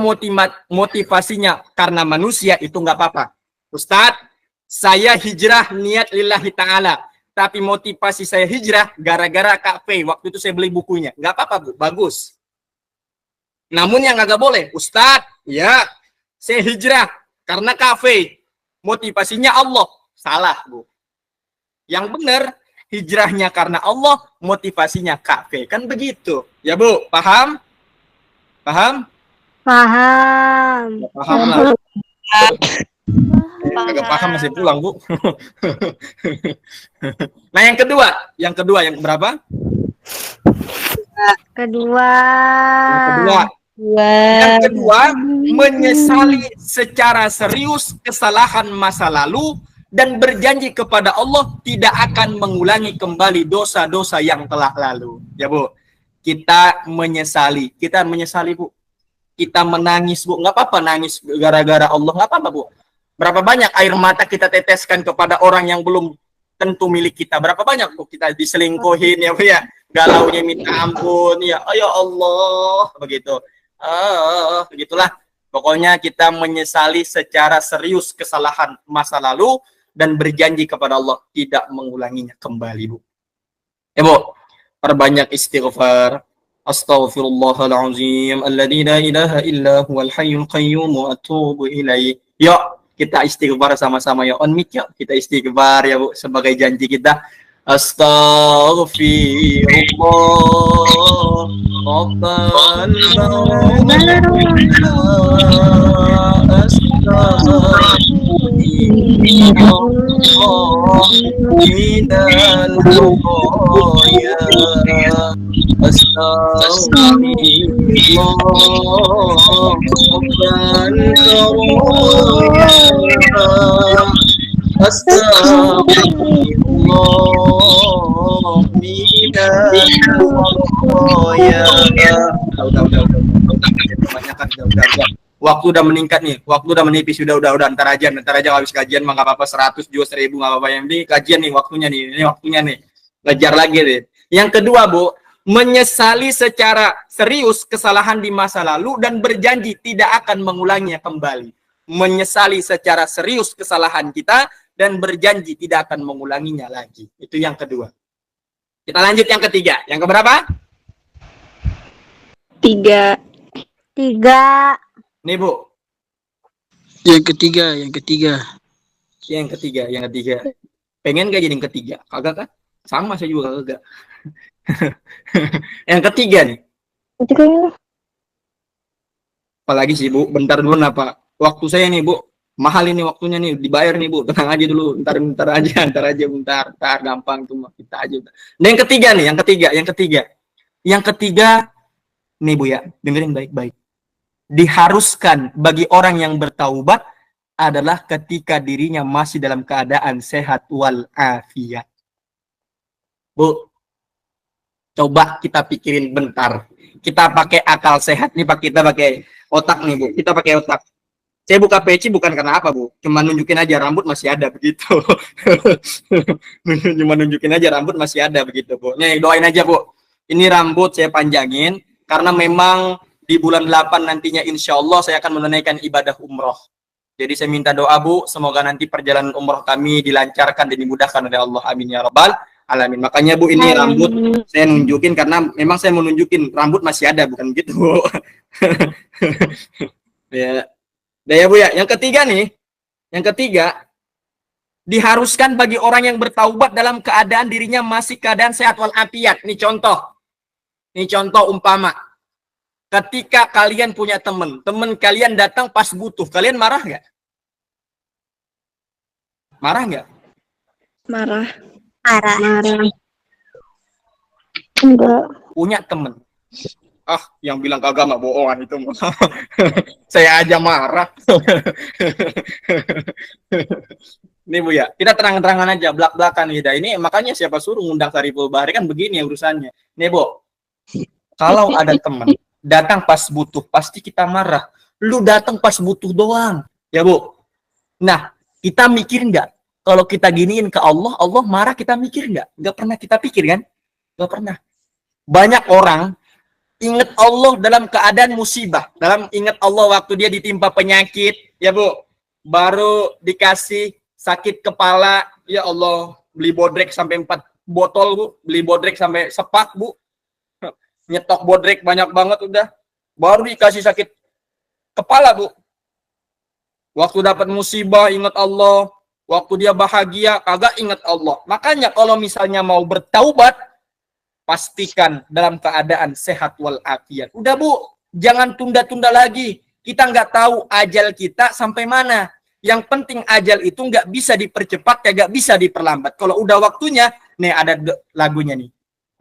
motivasinya karena manusia itu nggak apa-apa. Ustadz, saya hijrah niat lillahi ta'ala. Tapi motivasi saya hijrah gara-gara kafe. Waktu itu saya beli bukunya. Nggak apa-apa, Bu. Bagus. Namun yang nggak boleh, Ustadz, ya saya hijrah karena kafe. Motivasinya Allah. Salah, Bu. Yang benar, hijrahnya karena Allah, motivasinya kafe. Kan begitu. Ya, Bu? Paham? Paham? Paham. Ya, paham lah. Agak paham masih pulang, Bu. Nah, yang kedua yang berapa? Kedua. Yang kedua, menyesali secara serius kesalahan masa lalu dan berjanji kepada Allah tidak akan mengulangi kembali dosa-dosa yang telah lalu. Ya, Bu. Kita menyesali, Bu. Kita menangis, Bu. Nggak apa-apa nangis gara-gara Allah, nggak apa-apa, Bu. Berapa banyak air mata kita teteskan kepada orang yang belum tentu milik kita. Berapa banyak, Bu, kita diselingkuhin, ya, Bu, ya. Galaunya minta ampun, ya, oh, ya Allah, begitu. Begitulah. Pokoknya kita menyesali secara serius kesalahan masa lalu dan berjanji kepada Allah tidak mengulanginya kembali, Bu. Ya, Bu, perbanyak istighfar. Astaghfirullahalazim alladzi la ilaha illa huwal hayyul qayyum wa atubu ilaih. Yuk, kita istighfar sama-sama ya. On mic yuk, kita istighfar ya, Bu, sebagai janji kita. Astaghfirullah Rabbal Waktu udah meningkat nih, waktu udah menipis, udah ntar aja habis kajian mah nggak apa-apa, 100 juga 1000 nggak apa-apa, yang penting kajian nih, ini waktunya nih, ngejar lagi deh. Yang kedua, Bu, menyesali secara serius kesalahan di masa lalu dan berjanji tidak akan mengulanginya kembali. Menyesali secara serius kesalahan kita dan berjanji tidak akan mengulanginya lagi. Itu yang kedua. Kita lanjut yang ketiga. Yang keberapa? 3. Nih, Bu. Yang ketiga. Pengen gak jadi yang ketiga? Kagak kan? Sama saya juga kagak. Yang ketiga nih. Apalagi sih, Bu? Bentar dulu apa? Waktu saya nih, Bu. Mahal ini waktunya nih, dibayar nih, Bu. Tenang aja dulu. Bentar aja. Gampang tuh, kita aja. Nah, yang ketiga nih, Yang ketiga nih, Bu, ya. Dengerin baik-baik. Diharuskan bagi orang yang bertaubat adalah ketika dirinya masih dalam keadaan sehat wal afiat. Bu, coba kita pikirin bentar. Kita pakai akal sehat nih, Pak. Kita pakai otak nih, Bu. Kita pakai otak. Saya buka peci bukan karena apa, Bu. Cuma nunjukin aja rambut masih ada begitu. Cuma nunjukin aja rambut masih ada begitu, Bu. Nih, doain aja, Bu. Ini rambut saya panjangin karena memang di bulan 8 nantinya insya Allah saya akan menunaikan ibadah umroh. Jadi saya minta doa, Bu, semoga nanti perjalanan umroh kami dilancarkan dan dimudahkan oleh Allah. Amin ya rabbal alamin. Makanya, Bu, ini rambut saya nunjukin karena memang saya mau nunjukin rambut masih ada, bukan gitu, Bu. Ya. Nah, ya, Bu, ya. Yang ketiga, diharuskan bagi orang yang bertaubat dalam keadaan dirinya masih keadaan sehat wal afiat. Ini contoh umpama. Ketika kalian punya teman kalian datang pas butuh, kalian marah nggak? Marah nggak? Marah. Marah. Enggak. Punya temen. Ah, yang bilang kagak mah bohongan itu. Saya aja marah. Nih Bu ya, kita terang-terangan aja, belak-belakan gitu. Ini makanya siapa suruh ngundang Sariful Bahri kan begini urusannya. Nih Bu, kalau ada temen datang pas butuh, pasti kita marah. Lu datang pas butuh doang, ya Bu. Nah, kita mikir nggak? Kalau kita giniin ke Allah, Allah marah, kita mikir nggak? Nggak pernah kita pikir kan? Nggak pernah. Banyak orang ingat Allah dalam keadaan musibah. Dalam ingat Allah waktu dia ditimpa penyakit, ya Bu. Baru dikasih sakit kepala, ya Allah, beli bodrek sampai 4 botol Bu, beli bodrek sampai sepak Bu. Nyetok bodrek banyak banget udah. Baru dikasih sakit kepala Bu. Waktu dapat musibah ingat Allah, waktu dia bahagia kagak ingat Allah. Makanya kalau misalnya mau bertaubat, pastikan dalam keadaan sehat walafiat. Udah Bu, jangan tunda-tunda lagi. Kita nggak tahu ajal kita sampai mana. Yang penting ajal itu nggak bisa dipercepat, nggak bisa diperlambat. Kalau udah waktunya, nih ada lagunya nih.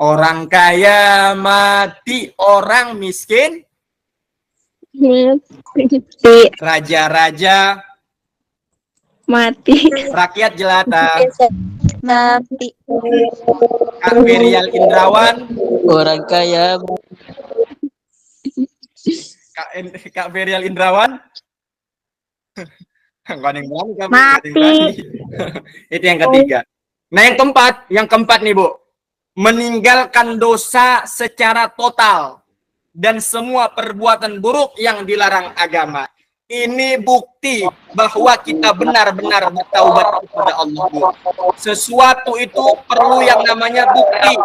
Orang kaya mati, orang miskin raja-raja Mati. rakyat jelata. Mati. Kak Berial Indrawan, Orang kaya Kak Berial Indrawan. Enggak ada yang berani, Kak. Mati. Itu yang ketiga. Nah, yang keempat nih, Bu. Meninggalkan dosa secara total dan semua perbuatan buruk yang dilarang agama. Ini bukti bahwa kita benar-benar bertaubat kepada Allah, Bu. Sesuatu itu perlu yang namanya bukti.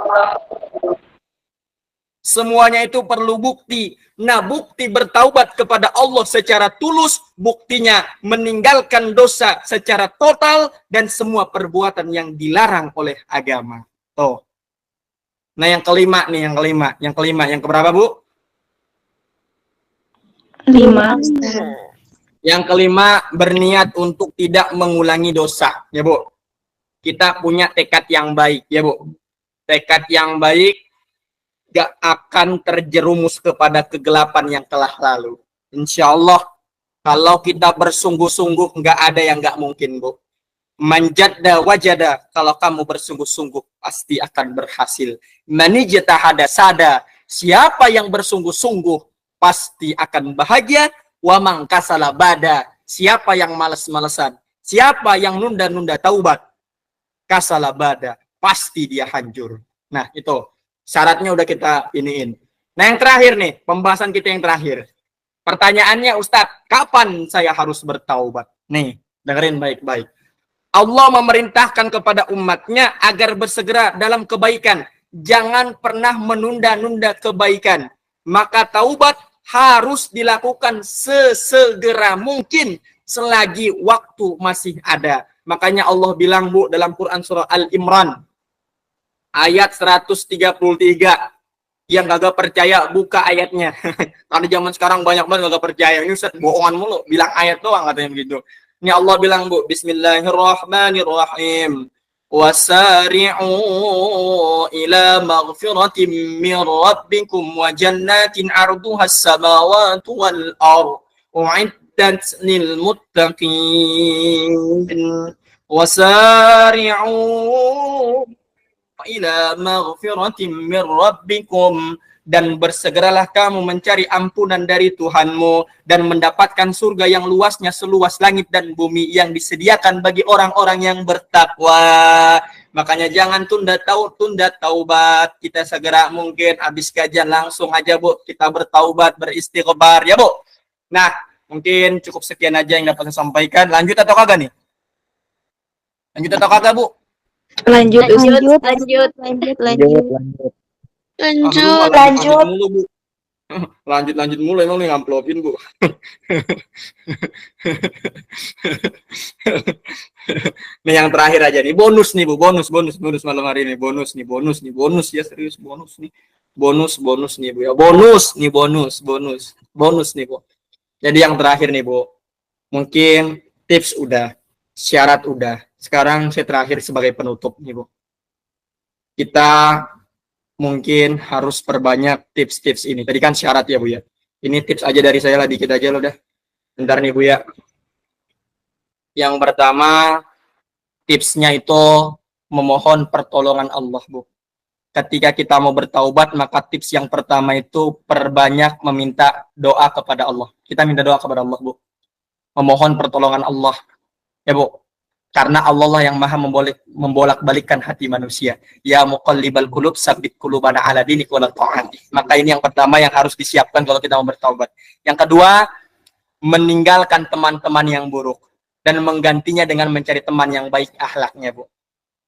Semuanya itu perlu bukti. Nah, bukti bertaubat kepada Allah secara tulus, buktinya meninggalkan dosa secara total dan semua perbuatan yang dilarang oleh agama. Tuh. Nah, yang kelima nih, yang keberapa, Bu? 5. Yang kelima, berniat untuk tidak mengulangi dosa, ya Bu. Kita punya tekad yang baik, ya Bu. Tekad yang baik gak akan terjerumus kepada kegelapan yang telah lalu. Insya Allah, kalau kita bersungguh-sungguh, gak ada yang gak mungkin, Bu. Manjadda wajada, kalau kamu bersungguh-sungguh, pasti akan berhasil. Manijatahada sada, siapa yang bersungguh-sungguh, pasti akan bahagia. Wa mangkasala bada, siapa yang malas-malesan, siapa yang nunda-nunda taubat, kasala bada, pasti dia hancur. Nah, itu syaratnya udah kita iniin. Nah, yang terakhir nih, pembahasan kita yang terakhir. Pertanyaannya, Ustadz, kapan saya harus bertaubat? Nih, dengerin baik-baik. Allah memerintahkan kepada umatnya agar bersegera dalam kebaikan. Jangan pernah menunda-nunda kebaikan. Maka taubat harus dilakukan sesegera mungkin selagi waktu masih ada. Makanya Allah bilang, Bu, dalam Quran surah Al-Imran ayat 133. Yang gak percaya buka ayatnya. Karena zaman sekarang banyak banget gak percaya. Ini Ustaz bohongan mulu, bilang ayat doang katanya begitu. Ini Allah bilang, Bu, Bismillahirrahmanirrahim. Wasari'u ila maghfiratin min rabbikum wa jannatin arduha as-samawati wal ardh u'iddat lil muttaqin. Wasari'u ila maghfiratin min rabbikum, dan bersegeralah kamu mencari ampunan dari Tuhanmu dan mendapatkan surga yang luasnya seluas langit dan bumi yang disediakan bagi orang-orang yang bertakwa. Makanya jangan tunda taubat. Kita segera mungkin habis kajian langsung aja, Bu, kita bertaubat, beristighfar, ya, Bu. Nah, mungkin cukup sekian aja yang dapat saya sampaikan. Lanjut atau kagak nih? Lanjut atau kagak, Bu? Lanjut. Lanjut mulu emang nih ngamplopin, Bu. Nih yang terakhir aja nih, bonus nih, Bu, bonus malam hari ini, bonus ya, serius bonus nih. Bonus nih, Bu ya. Bonus nih, Bu. Jadi yang terakhir nih, Bu. Mungkin tips udah, Syarat udah. Sekarang saya terakhir sebagai penutup nih, Bu. Kita mungkin harus perbanyak tips-tips ini. Tadi kan syarat ya, Bu ya. Ini tips aja dari saya lah, dikit aja loh dah. Bentar nih, Bu ya. Yang pertama, tipsnya itu memohon pertolongan Allah, Bu. Ketika kita mau bertaubat, maka tips yang pertama itu perbanyak meminta doa kepada Allah. Kita minta doa kepada Allah, Bu. Memohon pertolongan Allah. Ya, Bu. Karena Allah lah yang maha membolak-balikkan hati manusia. Ya muqallibal qulub, sabbit qulubana ala dinik wala ta'ati. Maka ini yang pertama yang harus disiapkan kalau kita mau bertaubat. Yang kedua, meninggalkan teman-teman yang buruk dan menggantinya dengan mencari teman yang baik akhlaknya, Bu.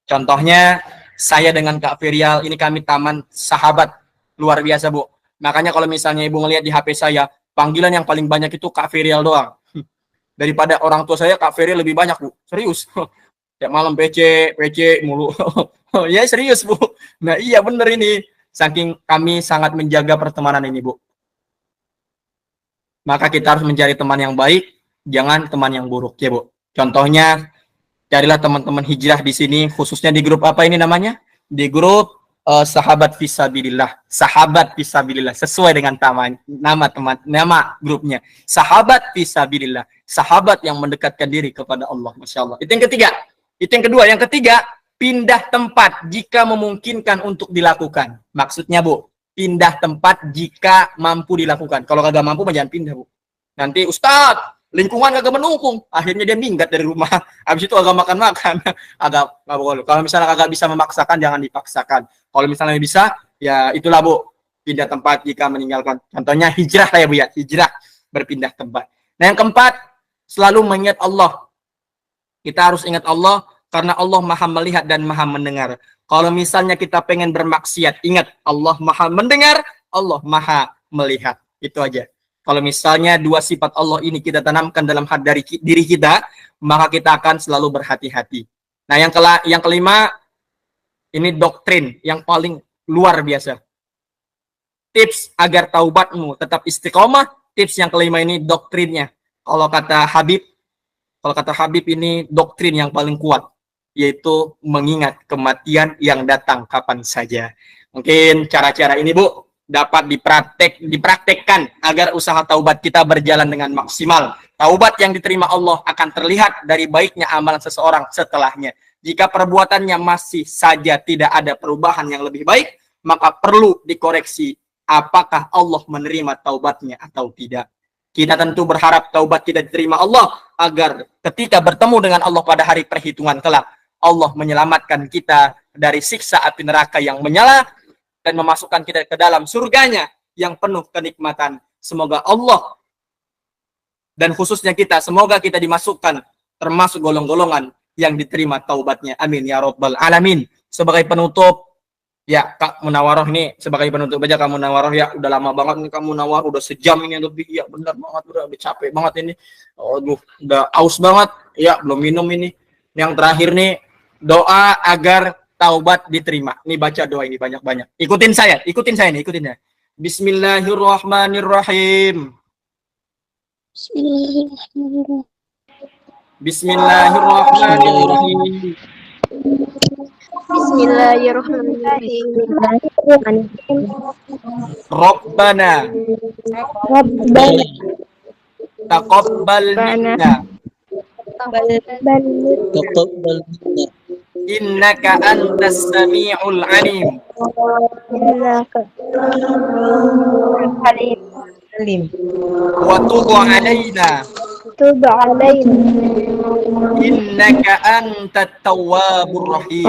Contohnya, saya dengan Kak Firial, ini kami taman sahabat luar biasa, Bu. Makanya kalau misalnya Ibu ngelihat di HP saya, panggilan yang paling banyak itu Kak Firial doang. Daripada orang tua saya, Kak Firial lebih banyak, Bu. Serius. Tiap malam PC mulu. Ya serius, Bu. Nah iya bener ini. Saking kami sangat menjaga pertemanan ini, Bu. Maka kita harus mencari teman yang baik, jangan teman yang buruk, ya, Bu. Contohnya, carilah teman-teman hijrah di sini, khususnya di grup apa ini namanya? Di grup Sahabat Fisabilillah. Sahabat Fisabilillah sesuai dengan nama grupnya. Sahabat Fisabilillah. Sahabat yang mendekatkan diri kepada Allah, Masya Allah. Itu yang ketiga. Itu yang kedua. Yang ketiga, pindah tempat jika memungkinkan untuk dilakukan. Maksudnya, Bu, pindah tempat jika mampu dilakukan. Kalau kagak mampu, jangan pindah, Bu. Nanti Ustadz, lingkungan kagak mendukung, akhirnya dia minggat dari rumah. Habis itu agak makan-makan, agak nggak boleh. Kalau misalnya kagak bisa memaksakan, jangan dipaksakan. Kalau misalnya bisa, ya itulah, Bu, pindah tempat jika meninggalkan. Contohnya hijrah lah ya, Bu ya, hijrah berpindah tempat. Nah yang keempat, selalu mengingat Allah. Kita harus ingat Allah karena Allah maha melihat dan maha mendengar. Kalau misalnya kita pengen bermaksiat, ingat Allah maha mendengar, Allah maha melihat. Itu aja. Kalau misalnya dua sifat Allah ini kita tanamkan dalam hati dari diri kita, maka kita akan selalu berhati-hati. Nah, yang kelima, ini doktrin yang paling luar biasa. Tips agar taubatmu tetap istiqomah, tips yang kelima ini doktrinnya. Kalau kata Habib ini doktrin yang paling kuat, yaitu mengingat kematian yang datang kapan saja. Mungkin cara-cara ini, Bu, dapat dipraktekkan agar usaha taubat kita berjalan dengan maksimal. Taubat yang diterima Allah akan terlihat dari baiknya amalan seseorang setelahnya. Jika perbuatannya masih saja tidak ada perubahan yang lebih baik, maka perlu dikoreksi apakah Allah menerima taubatnya atau tidak. Kita tentu berharap taubat kita diterima Allah agar ketika bertemu dengan Allah pada hari perhitungan kelak, Allah menyelamatkan kita dari siksa api neraka yang menyala dan memasukkan kita ke dalam surganya yang penuh kenikmatan. Semoga Allah dan khususnya kita, semoga kita dimasukkan termasuk golong-golongan yang diterima taubatnya. Amin ya Rabbal Alamin. Sebagai penutup, ya Kak Munawaroh nih, sebagai penutup aja Kak Munawaroh ya, udah lama banget nih Kak Munawaroh, udah sejam ini lebih, ya benar banget, udah capek banget ini. Aduh, udah aus banget, ya belum minum ini. Yang terakhir nih, doa agar taubat diterima. Nih baca doa ini banyak-banyak. Ikutin saya nih, ikutin ya. Bismillahirrahmanirrahim. Bismillahirrahmanirrahim. Bismillahirrahmanirrahim. Rabbana taqabbal minna Taqabbal minna innaka antas sami'ul alim wa tub alaina innaka antat tawwabur rahim.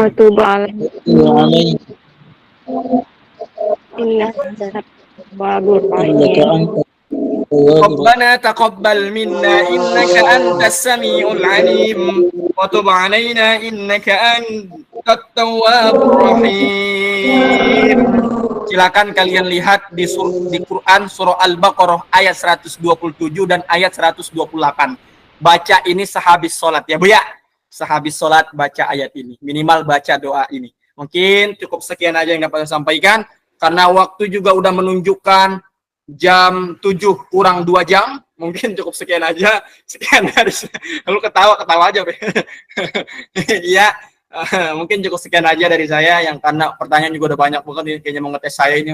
Rabbana taqabbal minna innaka antas sami'ul alim wa tub alaina innaka antat tawwabur rahim. Silakan kalian lihat di Quran surah Al-Baqarah ayat 127 dan ayat 128. Baca ini sehabis sholat ya Bu ya. Sehabis sholat baca ayat ini. Minimal baca doa ini. Mungkin cukup sekian aja yang dapat saya sampaikan. Karena waktu juga udah menunjukkan jam 7 kurang 2 jam. Mungkin cukup sekian aja. Sekian dari lu ketawa aja, Pe. Iya, mungkin cukup sekian aja dari saya yang karena pertanyaan juga udah banyak banget nih kayaknya mau ngetes saya ini.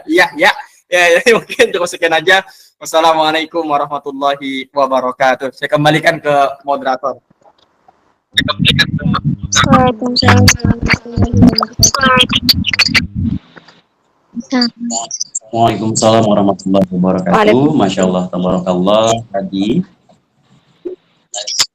Iya, ya. Ya, mungkin cukup sekian aja. Wassalamualaikum warahmatullahi wabarakatuh. Saya kembalikan ke moderator. Waalaikumsalam. Waalaikumsalam warahmatullahi wabarakatuh. Masya Allah, tabarakallah.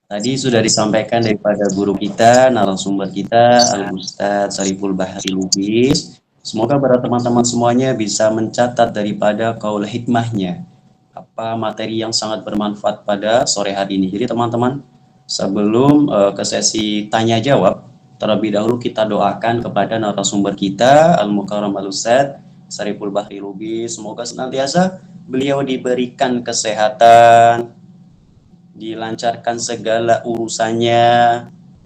Tadi sudah disampaikan daripada guru kita, narasumber kita, Al-Ustadz Sariful Bahri Lubis. Semoga para teman-teman semuanya bisa mencatat daripada kaul hikmahnya. Apa materi yang sangat bermanfaat pada sore hari ini. Jadi teman-teman, sebelum ke sesi tanya jawab, terlebih dahulu kita doakan kepada narasumber kita, Al-Mukarram Al-Ustadz Sariful Bahri Lubis. Semoga senantiasa beliau diberikan kesehatan, dilancarkan segala urusannya,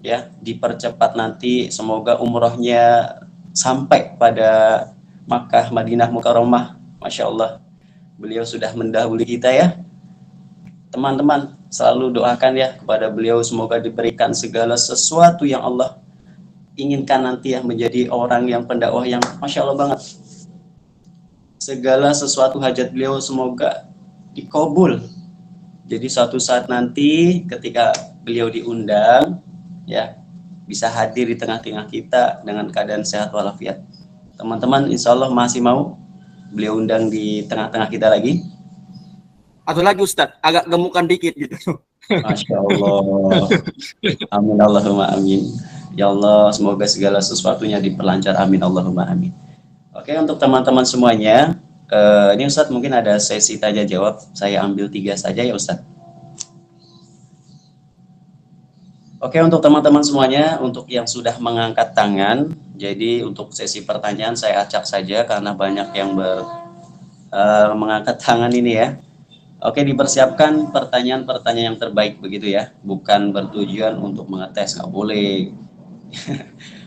ya, dipercepat nanti, semoga umrohnya sampai pada Makkah Madinah Mukarramah. Masya Allah, beliau sudah mendahului kita ya. Teman-teman selalu doakan ya kepada beliau, semoga diberikan segala sesuatu yang Allah inginkan nanti ya, menjadi orang yang pendakwah yang Masya Allah banget. Segala sesuatu hajat beliau semoga dikabul. Jadi suatu saat nanti ketika beliau diundang, ya, bisa hadir di tengah-tengah kita dengan keadaan sehat walafiat. Teman-teman insya Allah masih mau beliau undang di tengah-tengah kita lagi? Atau lagi Ustadz, agak gemukan dikit gitu. Masya Allah. Amin Allahumma amin. Ya Allah, semoga segala sesuatunya diperlancar. Amin Allahumma amin. Oke, untuk teman-teman semuanya, ini Ustadz mungkin ada sesi tanya jawab. Saya ambil 3 saja ya Ustadz. Oke, untuk teman-teman semuanya, untuk yang sudah mengangkat tangan, jadi untuk sesi pertanyaan saya acak saja karena banyak yang mengangkat tangan ini ya. Oke, dipersiapkan pertanyaan-pertanyaan yang terbaik begitu ya, bukan bertujuan untuk mengetes, nggak boleh.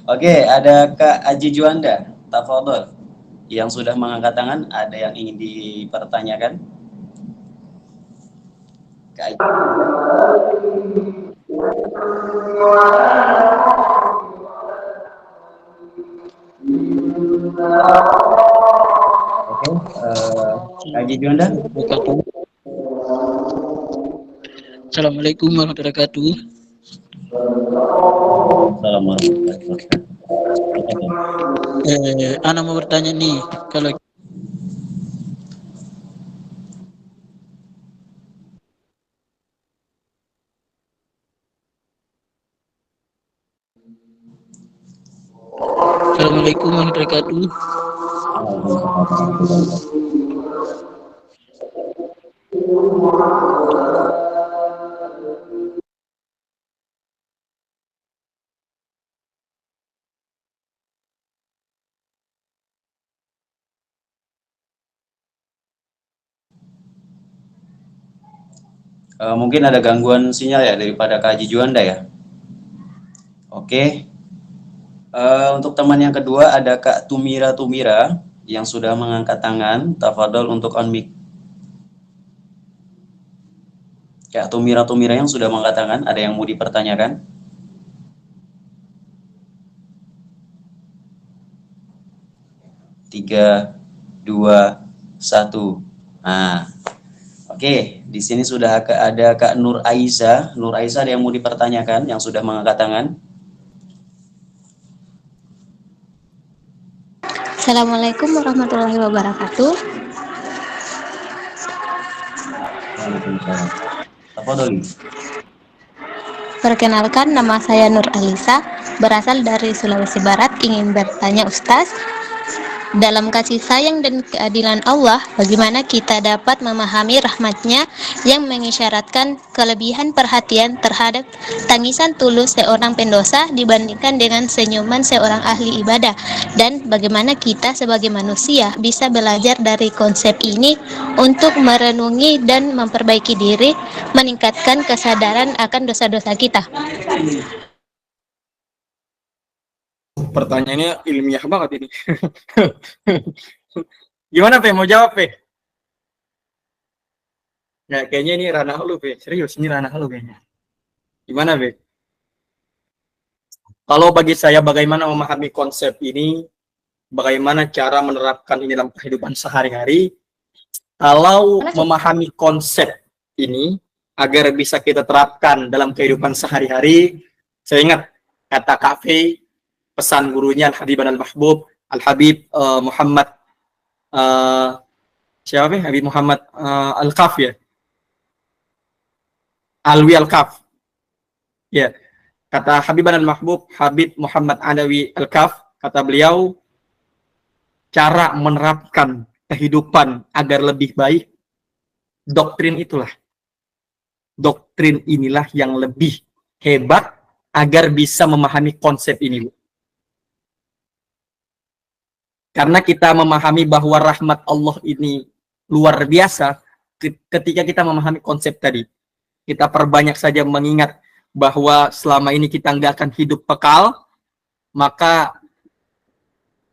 Oke, ada Kak Aji Juanda, tafadhol. Yang sudah mengangkat tangan, ada yang ingin dipertanyakan? Kak Aji. Oke, Kak Aji Juanda. Assalamualaikum warahmatullahi wabarakatuh. Assalamualaikum warahmatullahi wabarakatuh. Ana mau bertanya nih, kalau Assalamualaikum warahmatullahi wabarakatuh. Mungkin ada gangguan sinyal ya daripada Kak Haji Juanda ya. Oke. Untuk teman yang kedua ada Kak Tumira yang sudah mengangkat tangan. Tafadhol untuk on mic. Kak Tumira yang sudah mengangkat tangan, ada yang mau dipertanyakan? Tiga, 2, 1. Nah, oke, di sini sudah ada Kak Nur Aisyah. Nur Aisyah, ada yang mau dipertanyakan yang sudah mengangkat tangan? Assalamualaikum warahmatullahi wabarakatuh. Waalaikumsalam. Apa dulu? Perkenalkan, nama saya Nur Alisa, berasal dari Sulawesi Barat, ingin bertanya Ustaz, dalam kasih sayang dan keadilan Allah, bagaimana kita dapat memahami rahmatnya yang mengisyaratkan kelebihan perhatian terhadap tangisan tulus seorang pendosa dibandingkan dengan senyuman seorang ahli ibadah, dan bagaimana kita sebagai manusia bisa belajar dari konsep ini untuk merenungi dan memperbaiki diri, meningkatkan kesadaran akan dosa-dosa kita. Pertanyaannya ilmiah banget ini. Gimana Pe, mau jawab Pe? Ya, kayaknya ini ranah lu, Be. Serius, ini ranah lu kayaknya. Gimana, Be? Kalau bagi saya bagaimana memahami konsep ini, bagaimana cara menerapkan ini dalam kehidupan sehari-hari, kalau memahami konsep ini agar bisa kita terapkan dalam kehidupan sehari-hari, saya ingat kata Kafe, pesan gurunya Al-Habib Al-Mahbub, Al-Habib Muhammad siapa ya? Habib Muhammad Al-Kaf ya? Alwi Al-Kaf. Ya, kata Habib Al-Mahbub, Habib Muhammad Alawi Al-Kaf, kata beliau, cara menerapkan kehidupan agar lebih baik, doktrin itulah. Doktrin inilah yang lebih hebat agar bisa memahami konsep ini. Karena kita memahami bahwa rahmat Allah ini luar biasa ketika kita memahami konsep tadi. Kita perbanyak saja mengingat bahwa selama ini kita nggak akan hidup kekal, maka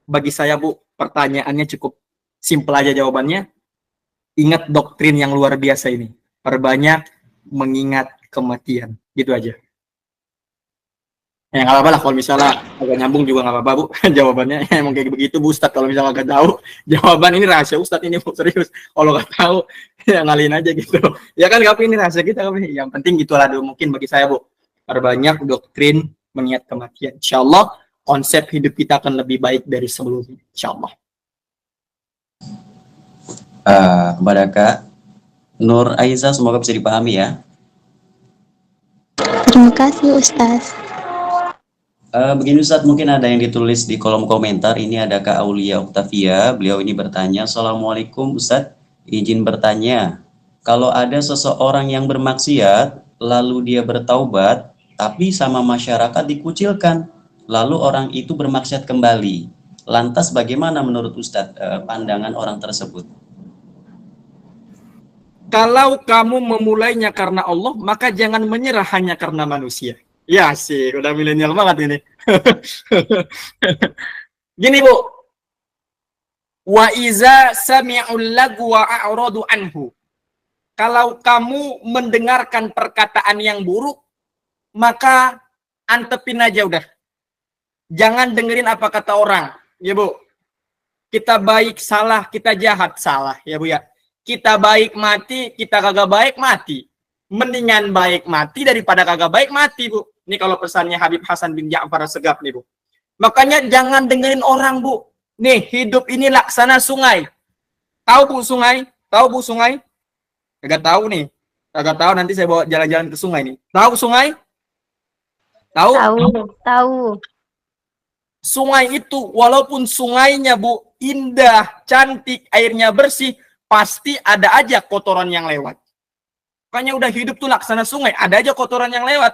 bagi saya, Bu, pertanyaannya cukup simpel aja jawabannya. Ingat doktrin yang luar biasa ini. Perbanyak mengingat kematian. Gitu aja. Ya nggak apa-apa lah, kalau misalnya agak nyambung juga nggak apa-apa, Bu. Jawabannya emang kayak begitu, Bu Ustadz. Kalau misalnya nggak tahu jawaban, ini rahasia Ustadz ini, Bu, serius. Kalau nggak tahu ya ngalihin aja gitu. Ya kan, Kapi, ini rahasia kita, Kapi. Yang penting gitulah dulu mungkin bagi saya, Bu. Perbanyak doktrin mengingat kematian. Insya Allah konsep hidup kita akan lebih baik dari sebelumnya. Insya Allah. Kepada Kak Nur Aiza, semoga bisa dipahami ya. Terima kasih Ustaz. Begini Ustadz, mungkin ada yang ditulis di kolom komentar. Ini ada Kak Aulia Octavia. Beliau ini bertanya, Assalamualaikum Ustadz, izin bertanya, kalau ada seseorang yang bermaksiat, lalu dia bertaubat, tapi sama masyarakat dikucilkan, lalu orang itu bermaksiat kembali. Lantas bagaimana menurut Ustadz pandangan orang tersebut? Kalau kamu memulainya karena Allah, maka jangan menyerah hanya karena manusia. Ya sih, udah milenial banget ini. Gini, Bu. Wa iza sami'ul lagwa a'radu anhu. Kalau kamu mendengarkan perkataan yang buruk, maka antepin aja udah. Jangan dengerin apa kata orang, ya Bu. Kita baik salah, kita jahat salah, ya Bu ya. Kita baik mati, kita kagak baik mati. Mendingan baik mati daripada kagak baik mati, Bu. Ini kalau pesannya Habib Hasan bin Ja'far Segaf nih, Bu. Makanya jangan dengerin orang, Bu. Nih, hidup ini laksana sungai. Tahu, Bu, sungai? Tahu, Bu, sungai? Kagak tahu nih. Kagak tahu, nanti saya bawa jalan-jalan ke sungai nih. Tahu sungai? Tahu? Tahu. Sungai itu, walaupun sungainya, Bu, indah, cantik, airnya bersih, pasti ada aja kotoran yang lewat. Makanya udah hidup tuh laksana sungai, ada aja kotoran yang lewat.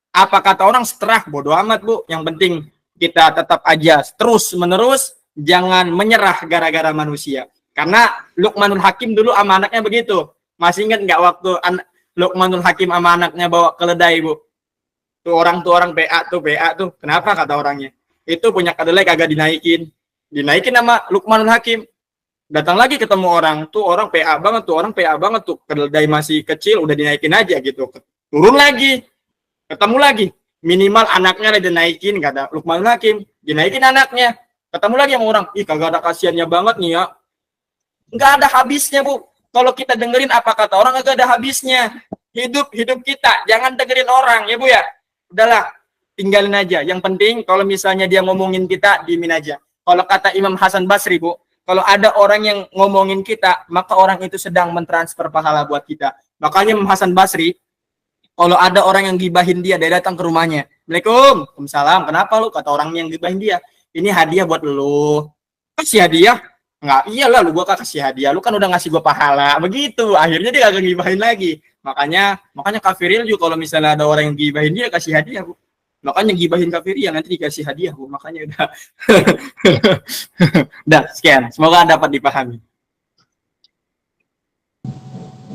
Apa kata orang, seterah, bodo amat, Bu. Yang penting kita tetap aja terus-menerus, jangan menyerah gara-gara manusia. Karena Luqmanul Hakim dulu sama anaknya begitu. Masih ingat nggak waktu Luqmanul Hakim sama anaknya bawa keledai, Bu? Tuh orang PA tuh. Kenapa kata orangnya? Itu punya kedelai kagak dinaikin. Dinaikin sama Luqmanul Hakim. Datang lagi ketemu orang, tuh orang PA banget tuh. Keledai masih kecil udah dinaikin aja gitu. Turun lagi. Ketemu lagi, minimal anaknya dinaikin, kata Luqmanul Hakim, dinaikin anaknya. Ketemu lagi sama orang, ih kagak ada kasihannya banget nih ya. Nggak ada habisnya, Bu. Kalau kita dengerin apa kata orang, nggak ada habisnya. Hidup kita, jangan dengerin orang, ya Bu ya. Udahlah, tinggalin aja. Yang penting kalau misalnya dia ngomongin kita, diemin aja. Kalau kata Imam Hasan Basri, Bu, kalau ada orang yang ngomongin kita, maka orang itu sedang mentransfer pahala buat kita. Makanya Imam Hasan Basri, kalau ada orang yang gibahin dia datang ke rumahnya. Assalamualaikum. Waalaikumsalam. Kenapa lu? Kata orang yang gibahin dia. Ini hadiah buat lu. Kasih hadiah? Enggak. Iyalah lu, gua kasih hadiah. Lu kan udah ngasih gua pahala. Begitu. Akhirnya dia kagak gibahin lagi. Makanya kafiril juga kalau misalnya ada orang yang gibahin dia kasih hadiah, Bu. Makanya gibahin kafiril nanti dikasih hadiah, Bu. Makanya udah. Udah, sekian. Semoga dapat dipahami.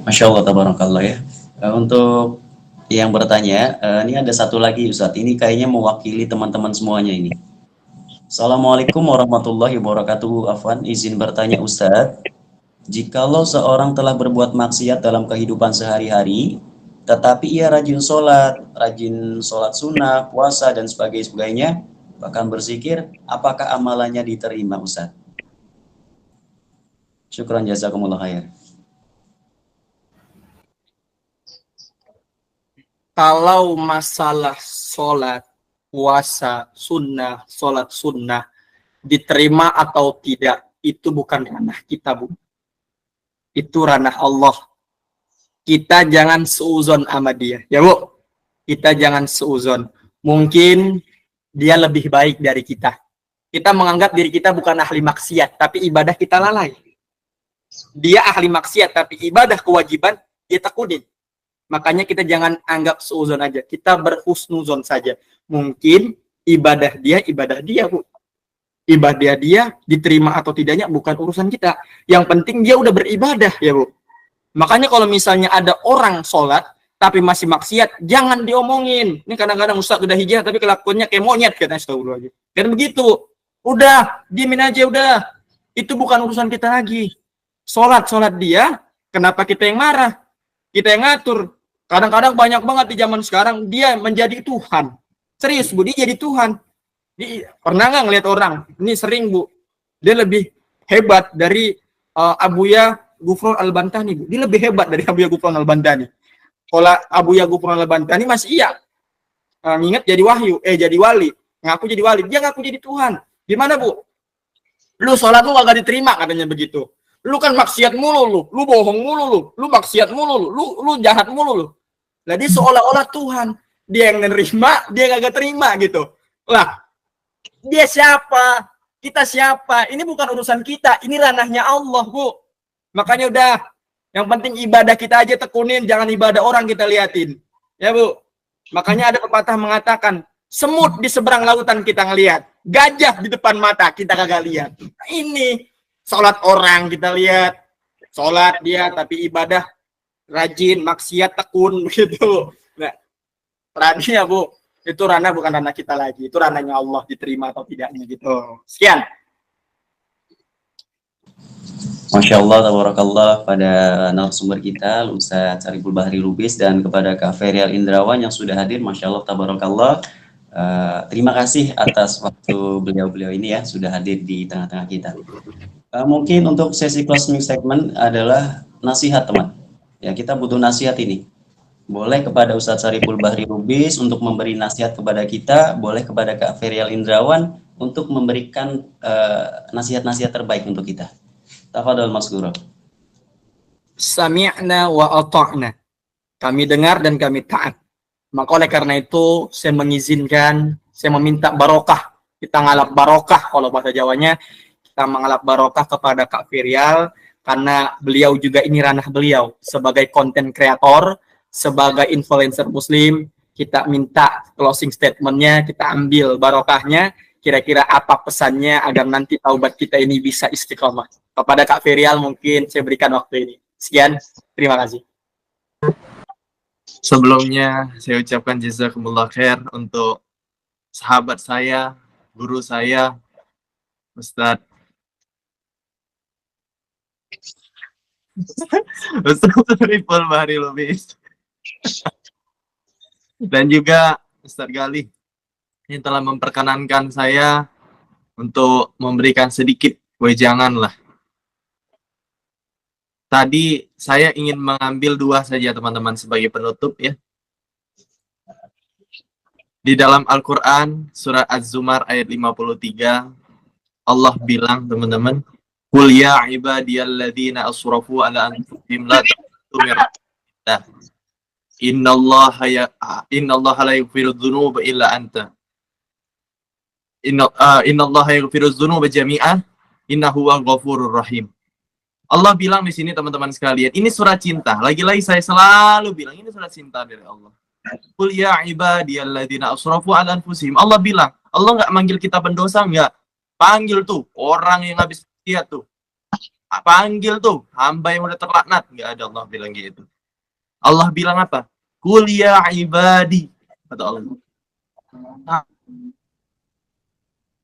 Masya Allah, tabarakallah ya. Untuk yang bertanya, ini ada satu lagi Ustadz, ini kayaknya mewakili teman-teman semuanya ini. Assalamualaikum warahmatullahi wabarakatuh. Afwan, izin bertanya Ustadz, Jikalau seorang telah berbuat maksiat dalam kehidupan sehari-hari, tetapi ia rajin sholat sunnah, puasa, dan sebagainya, bahkan berzikir, apakah amalannya diterima, Ustaz? Syukran jazakumullah khair. Kalau masalah sholat, puasa, sholat sunnah, diterima atau tidak, itu bukan ranah kita, Bu. Itu ranah Allah. Kita jangan seuzon sama dia. Ya, Bu? Kita jangan seuzon. Mungkin dia lebih baik dari kita. Kita menganggap diri kita bukan ahli maksiat, tapi ibadah kita lalai. Dia ahli maksiat, tapi ibadah kewajiban dia tekunin. Makanya kita jangan anggap seuzon aja. Kita berhusnuzon saja. Mungkin ibadah dia, Bu. Ibadah dia diterima atau tidaknya bukan urusan kita. Yang penting dia udah beribadah, ya, Bu. Makanya kalau misalnya ada orang sholat, tapi masih maksiat, jangan diomongin. Ini kadang-kadang Ustaz udah hijrah, tapi kelakuannya kayak monyet, katanya astagfirullahaladzim. Dan begitu. Udah, diemin aja, udah. Itu bukan urusan kita lagi. Sholat dia, kenapa kita yang marah? Kita yang ngatur. Kadang-kadang banyak banget di zaman sekarang, dia menjadi Tuhan. Serius, Bu, dia jadi Tuhan. Pernah nggak ngeliat orang? Ini sering, Bu. Dia lebih hebat dari Abuya Ghufran Al-Bantani, Bu. Dia lebih hebat dari Abuya Ghufran Al-Bantani. Kalau Abuya Ghufran Al-Bantani masih iya. Nginget jadi jadi wali. Ngaku jadi wali. Dia ngaku jadi Tuhan. Gimana, Bu? Lu sholat lu gak diterima, katanya begitu. Lu kan maksiat mulu lu bohong mulu lu maksiat mulu lu jahat mulu lu. Lah dia seolah-olah Tuhan. Dia yang nerima, dia gak terima gitu. Lah, dia siapa? Kita siapa? Ini bukan urusan kita, ini ranahnya Allah, Bu. Makanya udah, yang penting ibadah kita aja tekunin, jangan ibadah orang kita liatin. Ya, Bu. Makanya ada pepatah mengatakan, semut di seberang lautan kita ngelihat, gajah di depan mata kita kagak lihat. Nah, ini sholat orang kita lihat, sholat dia tapi ibadah rajin, maksiat tekun begitu. Nah, ranahnya, Bu, itu ranah bukan ranah kita lagi, itu ranahnya Allah, diterima atau tidaknya gitu. Sekian. Masya Allah, tabarakallah pada narasumber kita, Ustaz Sariful Bahri Lubis, dan kepada Kak Ferial Indrawan yang sudah hadir. Masya Allah, tabarakallah. Terima kasih atas waktu beliau-beliau ini ya, sudah hadir di tengah-tengah kita. Mungkin untuk sesi closing segment adalah nasihat, teman. Ya, kita butuh nasihat ini. Boleh kepada Ustaz Sariful Bahri Lubis untuk memberi nasihat kepada kita, boleh kepada Kak Ferial Indrawan untuk memberikan nasihat-nasihat terbaik untuk kita. Tafadhol Mas Guru. Sami'na wa ata'na. Kami dengar dan kami taat. Maka oleh karena itu saya mengizinkan, saya meminta barokah. Kita ngalap barokah kalau bahasa Jawanya. Kita mengalap barokah kepada Kak Ferial karena beliau juga ini ranah beliau sebagai konten kreator, sebagai influencer muslim. Kita minta closing statementnya, kita ambil barokahnya, kira-kira apa pesannya agar nanti taubat kita ini bisa istiqomah. Kepada Kak Ferial mungkin saya berikan waktu ini. Sekian, terima kasih. Sebelumnya saya ucapkan jazakumullah khair untuk sahabat saya, guru saya, Ustaz Sariful Bahri Lubis. Dan juga Ustaz Galih yang telah memperkenankan saya untuk memberikan sedikit wejangan lah. Tadi saya ingin mengambil dua saja teman-teman sebagai penutup ya. Di dalam Al-Quran surat Az-Zumar ayat 53 Allah bilang teman-teman, Qul ya ibadiyalladzina asrafu ala anfusihim la taqnatu min rahmatillah. Innallaha la yaghfiru dzunuba illa anta. Innallaha yaghfiru dzunuba jami'an innahu huwal ghafurur rahim. Allah bilang di sini teman-teman sekalian, ini surat cinta. Lagi-lagi saya selalu bilang ini surat cinta dari Allah. Qul ya ibadiyalladzina asrafu ala anfusihim. Allah bilang, Allah enggak manggil kita pendosa, enggak. Panggil tuh orang yang habis lihat tuh. Panggil tuh hamba yang udah terlaknat. Enggak ada, Allah bilang gitu. Allah bilang apa? Qul ya ibadi, kata Allah.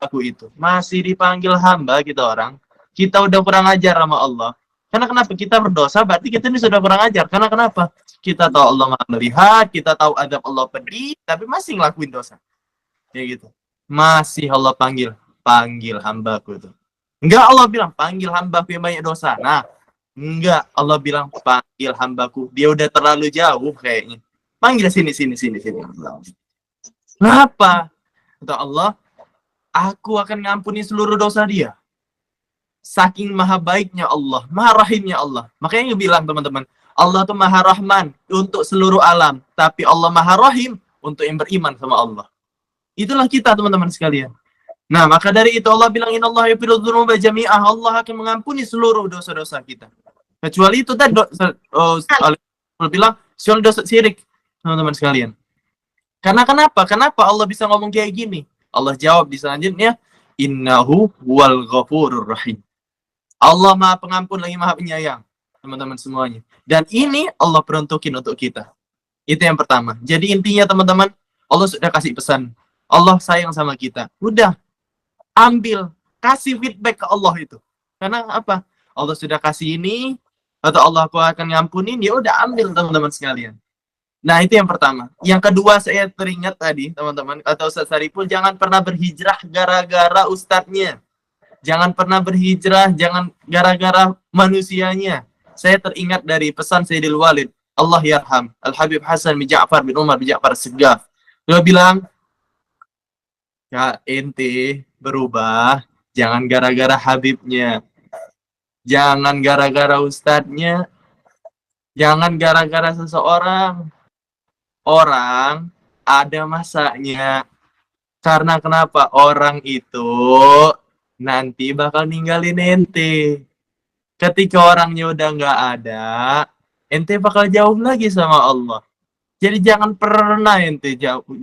Aku itu masih dipanggil hamba kita orang. Kita udah kurang ajar sama Allah. Karena kenapa? Kita berdosa, berarti kita ini sudah kurang ajar. Karena kenapa? Kita tahu Allah Maha melihat, kita tahu adab Allah pedih, tapi masih ngelakuin dosa. Kayak gitu. Masih Allah panggil hambaku itu. Enggak, Allah bilang panggil hambaku yang banyak dosa. Nah, enggak, Allah bilang panggil hambaku. Dia udah terlalu jauh kayaknya. Panggil sini. Kenapa? Kata Allah, aku akan ngampuni seluruh dosa dia. Saking maha baiknya Allah, maha rahimnya Allah. Makanya bilang teman-teman, Allah tuh maha rahman untuk seluruh alam, tapi Allah maha rahim untuk yang beriman sama Allah. Itulah kita teman-teman sekalian. Nah, maka dari itu Allah bilang innallaha yaghfiru dzunuba jami'ah. Allah akan mengampuni seluruh dosa-dosa kita. Kecuali itu tadi Allah bilang soal dosa syirik, teman-teman sekalian. Karena kenapa? Kenapa Allah bisa ngomong kayak gini? Allah jawab di selanjutnya, innahu wal ghafurur rahim. Allah Maha Pengampun lagi Maha Penyayang, teman-teman semuanya. Dan ini Allah peruntukin untuk kita. Itu yang pertama. Jadi intinya teman-teman, Allah sudah kasih pesan. Allah sayang sama kita. Udah, ambil, kasih feedback ke Allah itu. Karena apa? Allah sudah kasih ini, atau Allah aku akan ngampunin, ya udah ambil teman-teman sekalian. Nah, itu yang pertama. Yang kedua, saya teringat tadi, teman-teman, kata Ustaz Saripul, jangan pernah berhijrah gara-gara ustadznya. Jangan pernah berhijrah, jangan gara-gara manusianya. Saya teringat dari pesan Sayyidil Walid, Allah yarham, Al-Habib Hasan bin Ja'far bin Umar bin Ja'far As-Segaf. Dia bilang, ya ente berubah, jangan gara-gara Habibnya. Jangan gara-gara ustadznya. Jangan gara-gara seseorang. Orang ada masanya. Karena kenapa? Orang itu nanti bakal ninggalin ente. Ketika orangnya udah nggak ada, ente bakal jauh lagi sama Allah. Jadi jangan pernah ente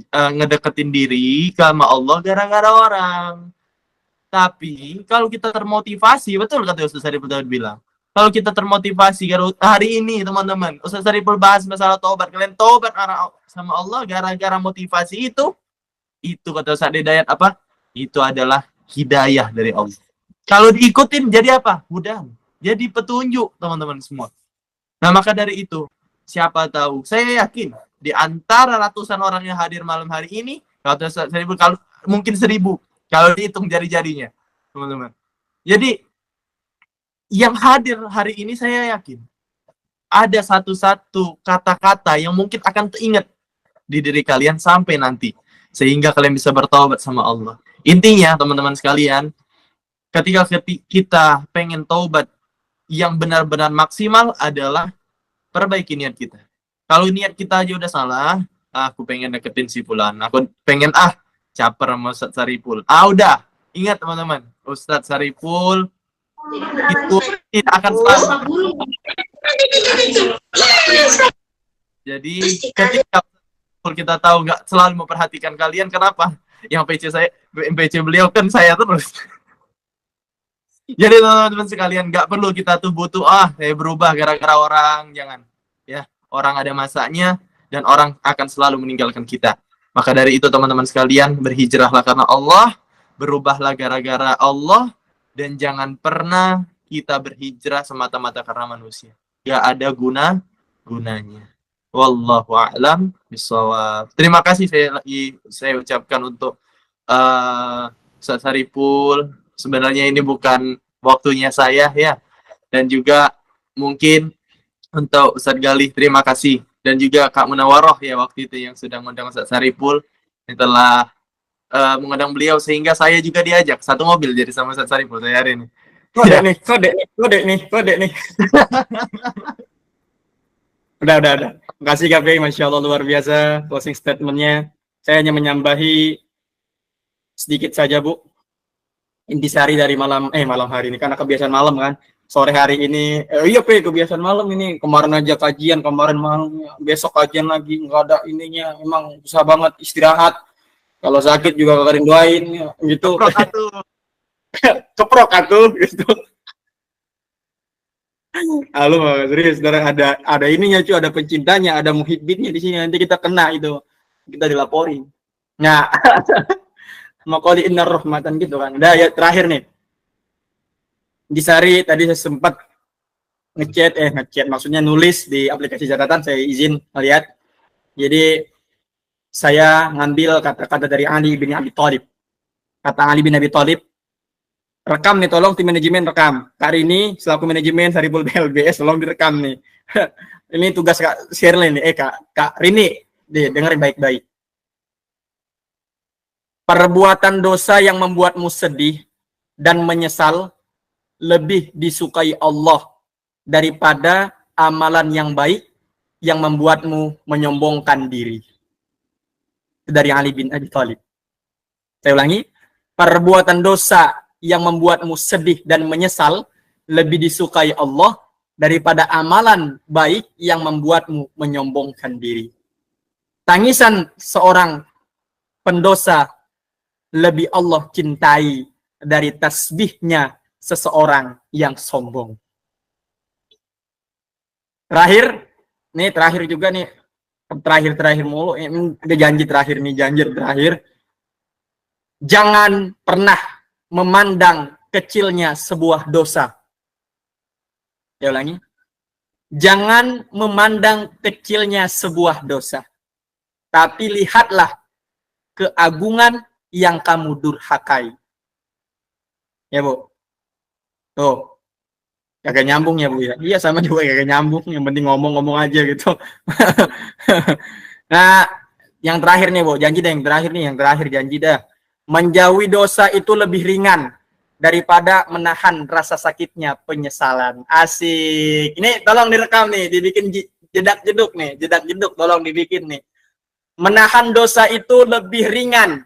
ngedeketin diri sama Allah gara-gara orang. Tapi kalau kita termotivasi, betul kata Ustaz Saripul Daud bilang. Kalau kita termotivasi hari ini teman-teman, Ustaz Saripul bahas masalah taubat. Kalian taubat sama Allah gara-gara motivasi itu kata Ustaz Hidayat apa? Itu adalah hidayah dari Allah. Kalau diikutin jadi apa? Mudah. Jadi petunjuk teman-teman semua. Nah, maka dari itu, siapa tahu, saya yakin di antara ratusan orang yang hadir malam hari ini, kalau mungkin 1000 kalau dihitung jari-jarinya, teman-teman. Jadi yang hadir hari ini saya yakin ada satu kata-kata yang mungkin akan teringat di diri kalian sampai nanti, sehingga kalian bisa bertaubat sama Allah. Intinya teman-teman sekalian, ketika kita pengen taubat yang benar-benar maksimal adalah perbaiki niat kita. Kalau niat kita aja udah salah, aku pengen deketin si fulan, aku pengen caper sama Ustaz Saripul. Udah, ingat teman-teman, Ustaz Saripul itu tidak akan selalu. Jadi ketika kita tahu nggak selalu memperhatikan kalian, kenapa? Yang PC beliau kan saya terus. Jadi teman-teman sekalian, nggak perlu kita tuh butuh saya berubah gara-gara orang, jangan. Ya, orang ada masanya dan orang akan selalu meninggalkan kita. Maka dari itu teman-teman sekalian, berhijrahlah karena Allah, berubahlah gara-gara Allah, dan jangan pernah kita berhijrah semata-mata karena manusia. Nggak ada gunanya. Wallahu a'lam bishawab. Terima kasih saya ucapkan untuk Ustaz Saripul. Sebenarnya ini bukan waktunya saya ya. Dan juga mungkin untuk Ustaz Galih, terima kasih. Dan juga Kak Munawaroh ya waktu itu yang sudah mengundang Ustaz Saripul. Yang telah mengundang beliau sehingga saya juga diajak satu mobil jadi sama Ustaz Saripul saya hari ini. Kode nih. Udah. Makasih KP, Masya Allah luar biasa closing statementnya. Saya hanya menyambahi sedikit saja Bu. Intisari dari malam hari ini karena kebiasaan malam kan. Sore hari ini, kebiasaan malam ini. Kemarin aja kajian, kemarin malam, besok kajian lagi, nggak ada ininya. Emang susah banget istirahat. Kalau sakit juga kalian doain gitu. Keprok atuh gitu. Halo, serius, ada ininya cuy, ada pencintanya, ada muhibbinnya di sini. Nanti kita kena itu, kita dilaporin. Nah, maqali innar rahmatan gitu kan. Udah ya terakhir nih. Di Sari tadi saya sempat ngechat maksudnya nulis di aplikasi catatan, saya izin melihat. Jadi saya ngambil kata-kata dari Ali bin Abi Thalib. Kata Ali bin Abi Thalib, rekam nih, tolong tim manajemen rekam. Kak Rini selaku manajemen Saripul BLBS tolong direkam nih. Ini tugas Kak Shirley nih, Kak Rini, dengerin baik-baik. Perbuatan dosa yang membuatmu sedih dan menyesal lebih disukai Allah daripada amalan yang baik yang membuatmu menyombongkan diri. Itu dari Ali bin Abi Thalib. Saya ulangi, perbuatan dosa yang membuatmu sedih dan menyesal lebih disukai Allah daripada amalan baik yang membuatmu menyombongkan diri. Tangisan seorang pendosa lebih Allah cintai dari tasbihnya seseorang yang sombong. Terakhir juga nih, terakhir mulu, ini ada janji terakhir. Jangan pernah memandang kecilnya sebuah dosa. Ya ulangi. Jangan memandang kecilnya sebuah dosa. Tapi lihatlah keagungan yang kamu durhakai. Ya, Bu. Tuh. Kagak nyambung ya, Bu ya. Iya, sama juga kagak nyambung, yang penting ngomong-ngomong aja gitu. Nah, yang terakhir nih, Bu. Janji dah yang terakhir janji dah. Menjauhi dosa itu lebih ringan daripada menahan rasa sakitnya penyesalan. Asik. Ini tolong direkam nih, dibikin jedak-jeduk nih, tolong dibikin nih. Menahan dosa itu lebih ringan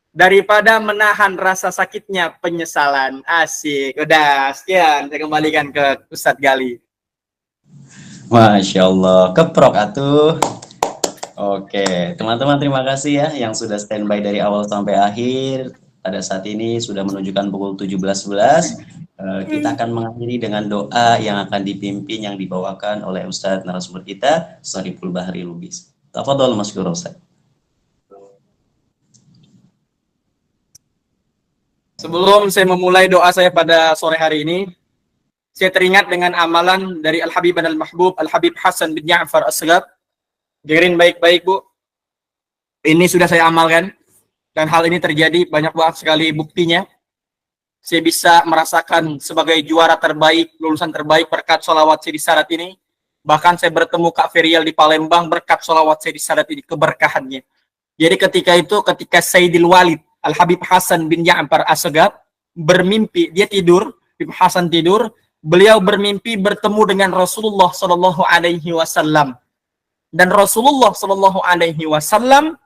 daripada menahan rasa sakitnya penyesalan. Asik. Udah, sekian. Saya kembalikan ke Ustadz Gali. Masya Allah, keprok atuh. Oke, teman-teman terima kasih ya yang sudah standby dari awal sampai akhir. Pada saat ini sudah menunjukkan pukul 17.11. Kita akan mengakhiri dengan doa yang akan dipimpin, yang dibawakan oleh Ustadz narasumber kita, Saripul Bahri Lubis. Tafadhol Maskur Ustadz. Sebelum saya memulai doa saya pada sore hari ini, saya teringat dengan amalan dari Al-Habib Al-Mahbub, Al-Habib Hasan bin Ja'far As-Sagaf. Dengerin baik-baik, Bu. Ini sudah saya amalkan. Dan hal ini terjadi banyak banget sekali buktinya. Saya bisa merasakan sebagai juara terbaik, lulusan terbaik berkat sholawat Sayyidi Sadat ini. Bahkan saya bertemu Kak Ferial di Palembang berkat sholawat Sayyidi Sadat ini, keberkahannya. Jadi ketika Sayyidil Walid, Al-Habib Hasan bin Ja'far As-Sagaf bermimpi, dia tidur, Habib Hasan tidur, beliau bermimpi bertemu dengan Rasulullah Shallallahu Alaihi Wasallam. Dan Rasulullah Shallallahu Alaihi Wasallam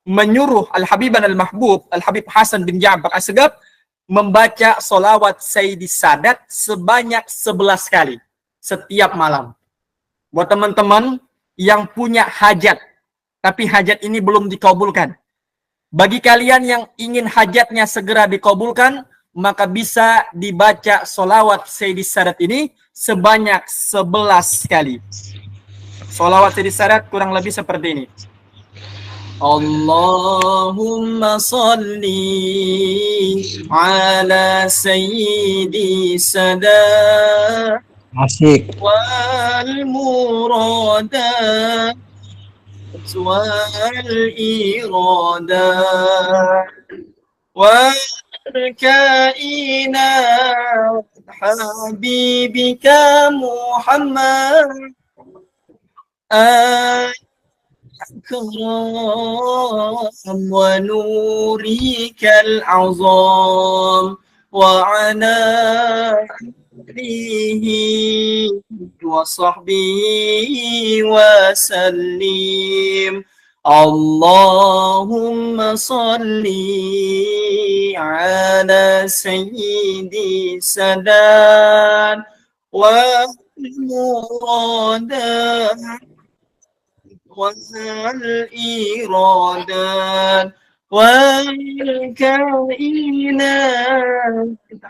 menyuruh Al-Habib Al-Mahbub, Al-Habib Hasan bin Ja'far As-Sagaf membaca solawat Sayyidi Sadat sebanyak 11 kali setiap malam. Buat teman-teman yang punya hajat, tapi hajat ini belum dikabulkan. Bagi kalian yang ingin hajatnya segera dikabulkan, maka bisa dibaca solawat Sayyidi Sadat ini sebanyak 11 kali. Solawat Sayyidi Sadat kurang lebih seperti ini. Allahumma salli ala Sayyidi Sadat. Asik. Wal muradat wal iradat wal kainat habibika Muhammad akram wa nurikal azam wa ala alihi wa sahbihi wa sallim. Allahumma salli ala Sayyidi Sadat wa muradat wal iradat wal kainat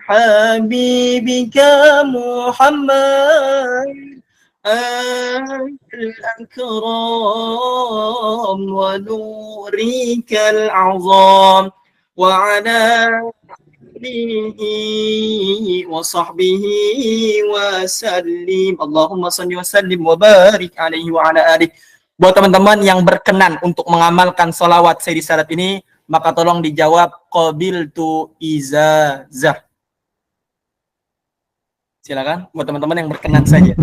habibika Muhammad al-akram wa nurikal azam wa ala alihi wa sahbihi wa sallim. Allahumma salli wa sallim wa barik alaihi wa ala alihi. Buat teman-teman yang berkenan untuk mengamalkan salawat Sayyidi Sadat ini, maka tolong dijawab qabiltu izazah. Silakan buat teman-teman yang berkenan saja.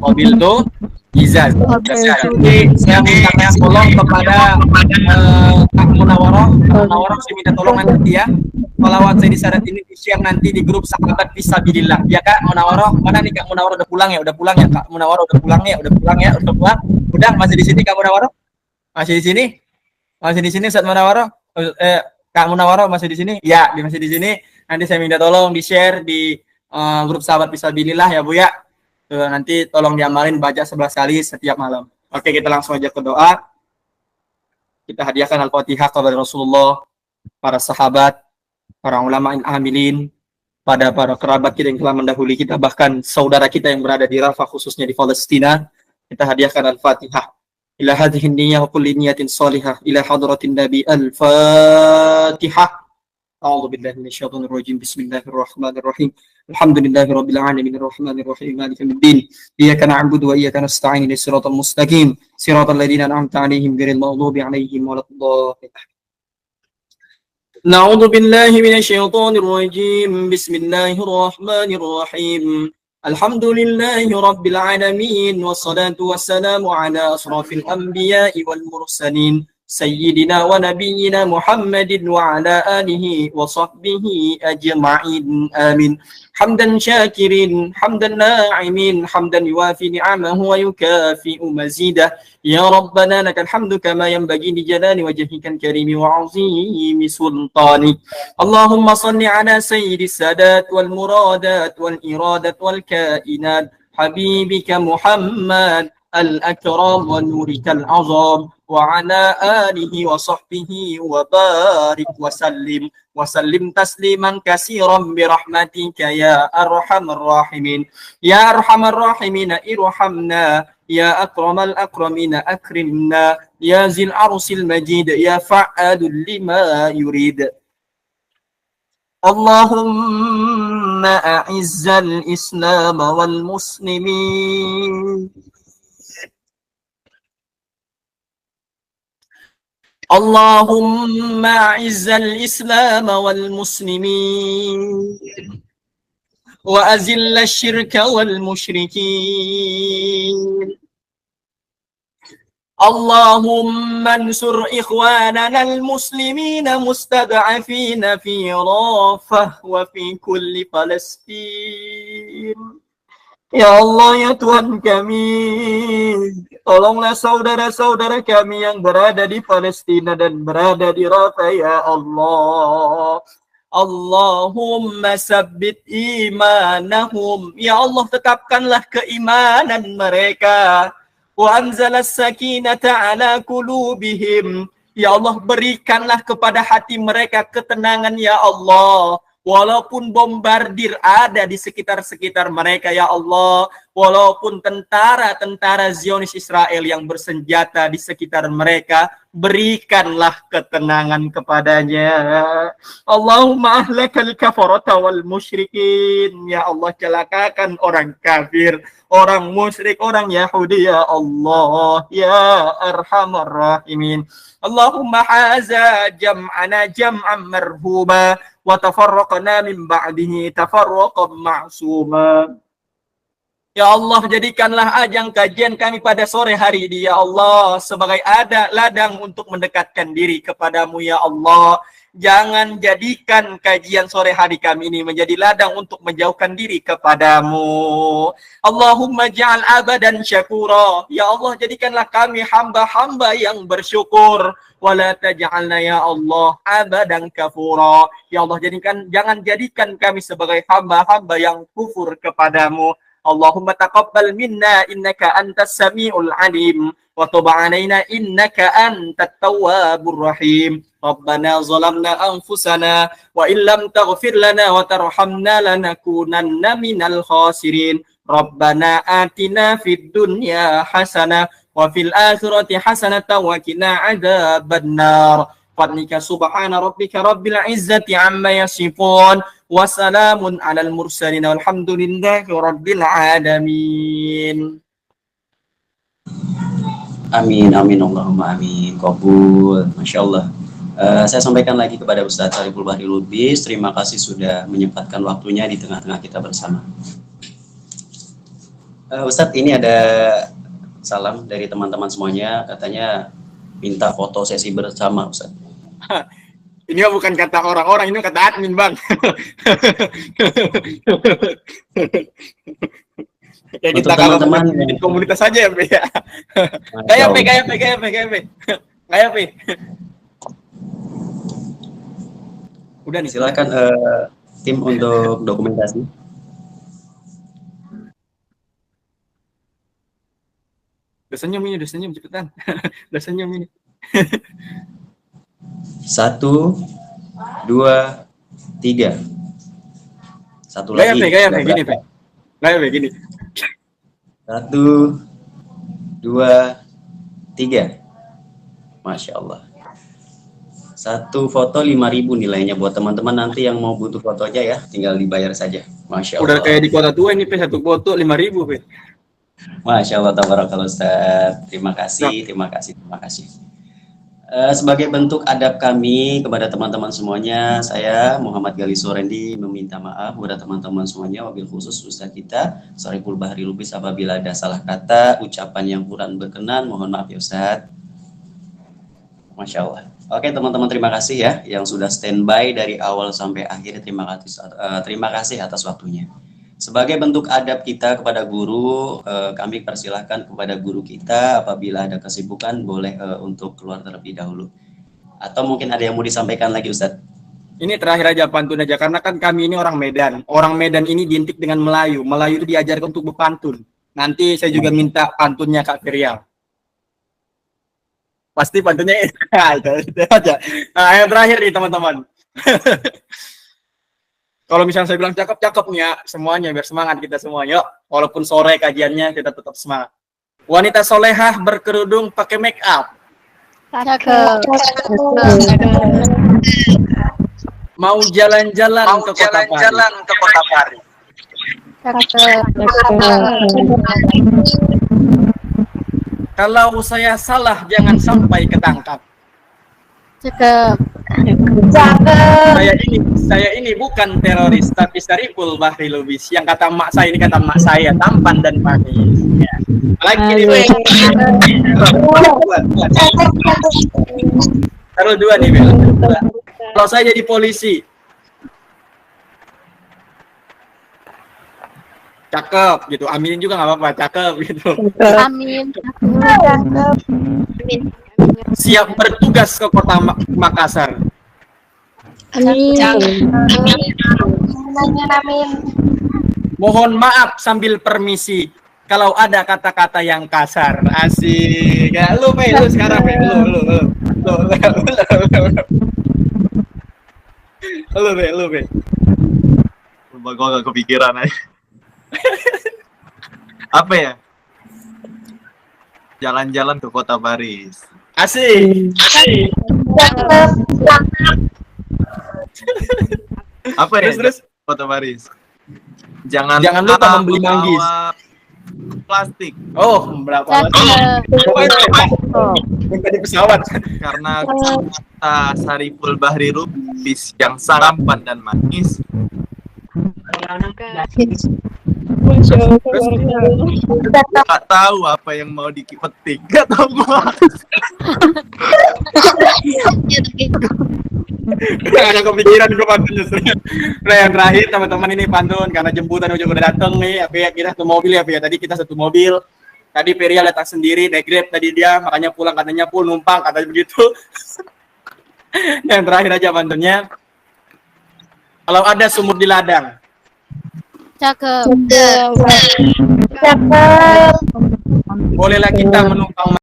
Qabiltu izazah. Jadi saya minta tolong kepada Kak Munawarah. Kak Munawarah saya minta tolong nanti ya. Salawat Sayyidi Sadat ini di-share nanti di grup sahabat fisabilillah. Ya Kak Munawarah, mana nih Kak Munawarah udah pulang ya? Udah pulang ya Kak Munawarah udah pulang ya? Udah pulang ya? Udah pulang? Udah masih di sini Kak Munawarah? Masih di sini? Masih di sini Ustaz Munawarah? Kak Munawarah masih di sini? Ya, masih di sini. Nanti saya minta tolong di-share di grup sahabat fisabilillah ya Bu ya. Nanti tolong diamalin baca 11 kali setiap malam. Oke, kita langsung aja ke doa. Kita hadiahkan Al-Fatihah kepada Rasulullah, para sahabat, para ulama amilin, pada para kerabat kita yang telah mendahului kita, bahkan saudara kita yang berada di Rafah khususnya di Palestina. Kita hadiahkan Al-Fatihah. Ila hadhihi niyyah wa kulli niyatin salihah ila hadratin Nabi. Al-Fatihah. A'udzu billahi minasyaitonir rajim. Bismillahirrahmanirrahim. Alhamdulillahirabbil alamin arrahmanir rahim maliki yaumiddin. Iyyaka na'budu wa iyyaka nasta'in ihdinas siratal mustaqim. Siratal ladzina an'amta 'alaihim ghairil maghdubi 'alaihim waladdallin. Na'udzu billahi minasyaitonir rajim. Bismillahirrahmanir rahim. Alhamdulillahi rabbil alamin wassalatu wassalamu ala asrafil anbiya'i wal mursalin. Sayyidina wa nabiyyina Muhammadin wa ala alihi wa sahbihi ajma'in. Amin. Hamdan syakirin, hamdan na'imin, hamdan yuwafi ni'amahu wa yukafi'u mazidah. Ya Rabbana lakal hamdu kama yanbaghi li jalali wajhikal karimi wa 'azimi sultani. Allahumma salli ala sayyidis sadat wal muradat wal iradat wal kainat habibika Muhammad al-akram wa nurikal azam wa ala alihi wa sahbihi wa barik wa sallim tasliman katsiran bi rahmatika ya arhamar rahimin. Ya arhamar rahimin irhamna, ya akramal akramina akrimna, ya zil arsil majid, ya fa'alul lima yurid. Allahumma a'izzal islam wal muslimin. اللهم أعز الإسلام والمسلمين وأذل الشرك والمشركين. اللهم انصر إخواننا المسلمين مستضعفين في رافة وفي كل فلسطين. Ya Allah, ya Tuhan kami, tolonglah saudara-saudara kami yang berada di Palestina dan berada di Rafah, ya Allah. Allahumma sabbit imanahum. Ya Allah, tetapkanlah keimanan mereka. Wa anzalas sakinata ala qulubihim. Ya Allah, berikanlah kepada hati mereka ketenangan, ya Allah. Walaupun bombardir ada di sekitar-sekitar mereka, ya Allah. Walaupun tentara-tentara Zionis Israel yang bersenjata di sekitar mereka, berikanlah ketenangan kepadanya. Allahumma ahlakal kafarata wal musyrikin. Ya Allah, celakakan orang kafir, orang musyrik, orang Yahudi, ya Allah. Ya arhamar rahimin. Allahumma haza jam'ana jam'an marhuba wa tafarraqna min ba'dihi tafarraqan ma'suma. Ya Allah, jadikanlah ajang kajian kami pada sore hari ini, ya Allah, sebagai ladang untuk mendekatkan diri kepadamu, ya Allah. Jangan jadikan kajian sore hari kami ini menjadi ladang untuk menjauhkan diri kepadamu. Allahumma ja'al abadan syakura. Ya Allah, jadikanlah kami hamba-hamba yang bersyukur. Wala taj'alna ya Allah abadan kafura. Ya Allah, jangan jadikan kami sebagai hamba-hamba yang kufur kepadamu. Allahumma taqabbal minna innaka antas samiul alim wa tub alaina innaka antat tawwabur rahim. Rabbana zalamna anfusana wa illam taghfir lana wa tarhamna lanakunanna minal khasirin. Rabbana atina fid dunya hasanah wa fil akhirati hasanatan wa qina adzabannar. Fadlika subhana rabbika rabbil izzati amma yasifun wa salamun alal mursalin walhamdulillahi rabbil alamin. Amin, amin, Allahumma amin. Qabul, Masya Allah. Saya sampaikan lagi kepada Ustadz Sariful Bahri Lubis. Terima kasih sudah menyempatkan waktunya di tengah-tengah kita bersama. Ustadz, ini ada salam dari teman-teman semuanya. Katanya minta foto sesi bersama, Ustadz. Ini bukan kata orang-orang, ini kata admin, Bang. Kayak Untuk kita kalau teman-teman bikin komunitas aja ya, Pe. Kayak Pe. Udah nih. Silakan tim untuk dokumentasi. Udah senyum cepetan. Udah senyum ini. 1, 2, 3. Satu lagi. Gaya Pe, gini, Pe. Gaya Pe, gini. 1, 2, 3. Masya Allah. Satu foto 5.000 nilainya buat teman-teman nanti yang mau butuh fotonya ya, tinggal dibayar saja. Masya Allah. Udah kayak di kota tua ini, Pe, satu foto 5.000, Pe. Masya Allah, tabarakallah Ustaz. Terima kasih. Sebagai bentuk adab kami kepada teman-teman semuanya, saya Muhammad Gali Surendi meminta maaf kepada teman-teman semuanya, wabil khusus Ustaz kita Sariful Bahri Lubis apabila ada salah kata, ucapan yang kurang berkenan, mohon maaf ya Ustaz. Masya Allah. Oke teman-teman, terima kasih ya yang sudah standby dari awal sampai akhir. Terima kasih atas waktunya. Sebagai bentuk adab kita kepada guru, kami persilahkan kepada guru kita apabila ada kesibukan boleh untuk keluar terlebih dahulu. Atau mungkin ada yang mau disampaikan lagi Ustadz? Ini terakhir aja, pantun aja, karena kan kami ini orang Medan. Orang Medan ini identik dengan Melayu. Melayu itu diajarkan untuk berpantun. Nanti saya juga minta pantunnya Kak Firial. Pasti pantunnya itu aja. Nah, yang terakhir nih teman-teman. Kalau misalnya saya bilang cakep nih ya, semuanya biar semangat kita semua. Yuk, walaupun sore kajiannya kita tetap semangat. Wanita solehah berkerudung pakai make up. Cakep. Mau jalan-jalan ke kota Paris. Cakep. Kalau saya salah jangan sampai ketangkap. Cakep. Saya ini bukan teroris, tapi Sariful Bahri Lubis. Yang kata emak saya ini kata emak saya, tampan dan manis. Ya. Lagi nih, Bel. Taruh dua nih, Bel. Kalau saya jadi polisi, cakep gitu. Aminin juga nggak apa-apa, cakep gitu. Amin. Cakep. Amin. Siap bertugas ke kota Makassar. Amin. Amin. Mohon maaf sambil permisi kalau ada kata-kata yang kasar. Asik. Ya, lu sekarang, Pe. Lu, Pe. Gue gak kepikiran aja. Apa ya? Jalan-jalan ke kota Paris. Asik. Apa ya? Terus. Kota Paris. Jangan lupa membeli manggis. Plastik. Oh, berapa? Minta di pesawat. Karena kata Sariful Bahri Lubis yang sarapan dan manis. Gak tahu apa yang mau dipetik. Gak tahu gua. Gak ada kepikiran gue pantunnya. Nah, yang terakhir teman-teman ini pantun karena jemputan juga udah dateng nih. Apa ya, kita satu mobil ya, tadi kita satu mobil. Tadi Feria datang sendiri, naik Grab tadi dia, makanya pulang katanya pun numpang katanya begitu. Yang terakhir aja pantunnya. Kalau ada sumur di ladang. Cakep. Bolehlah kita menumpang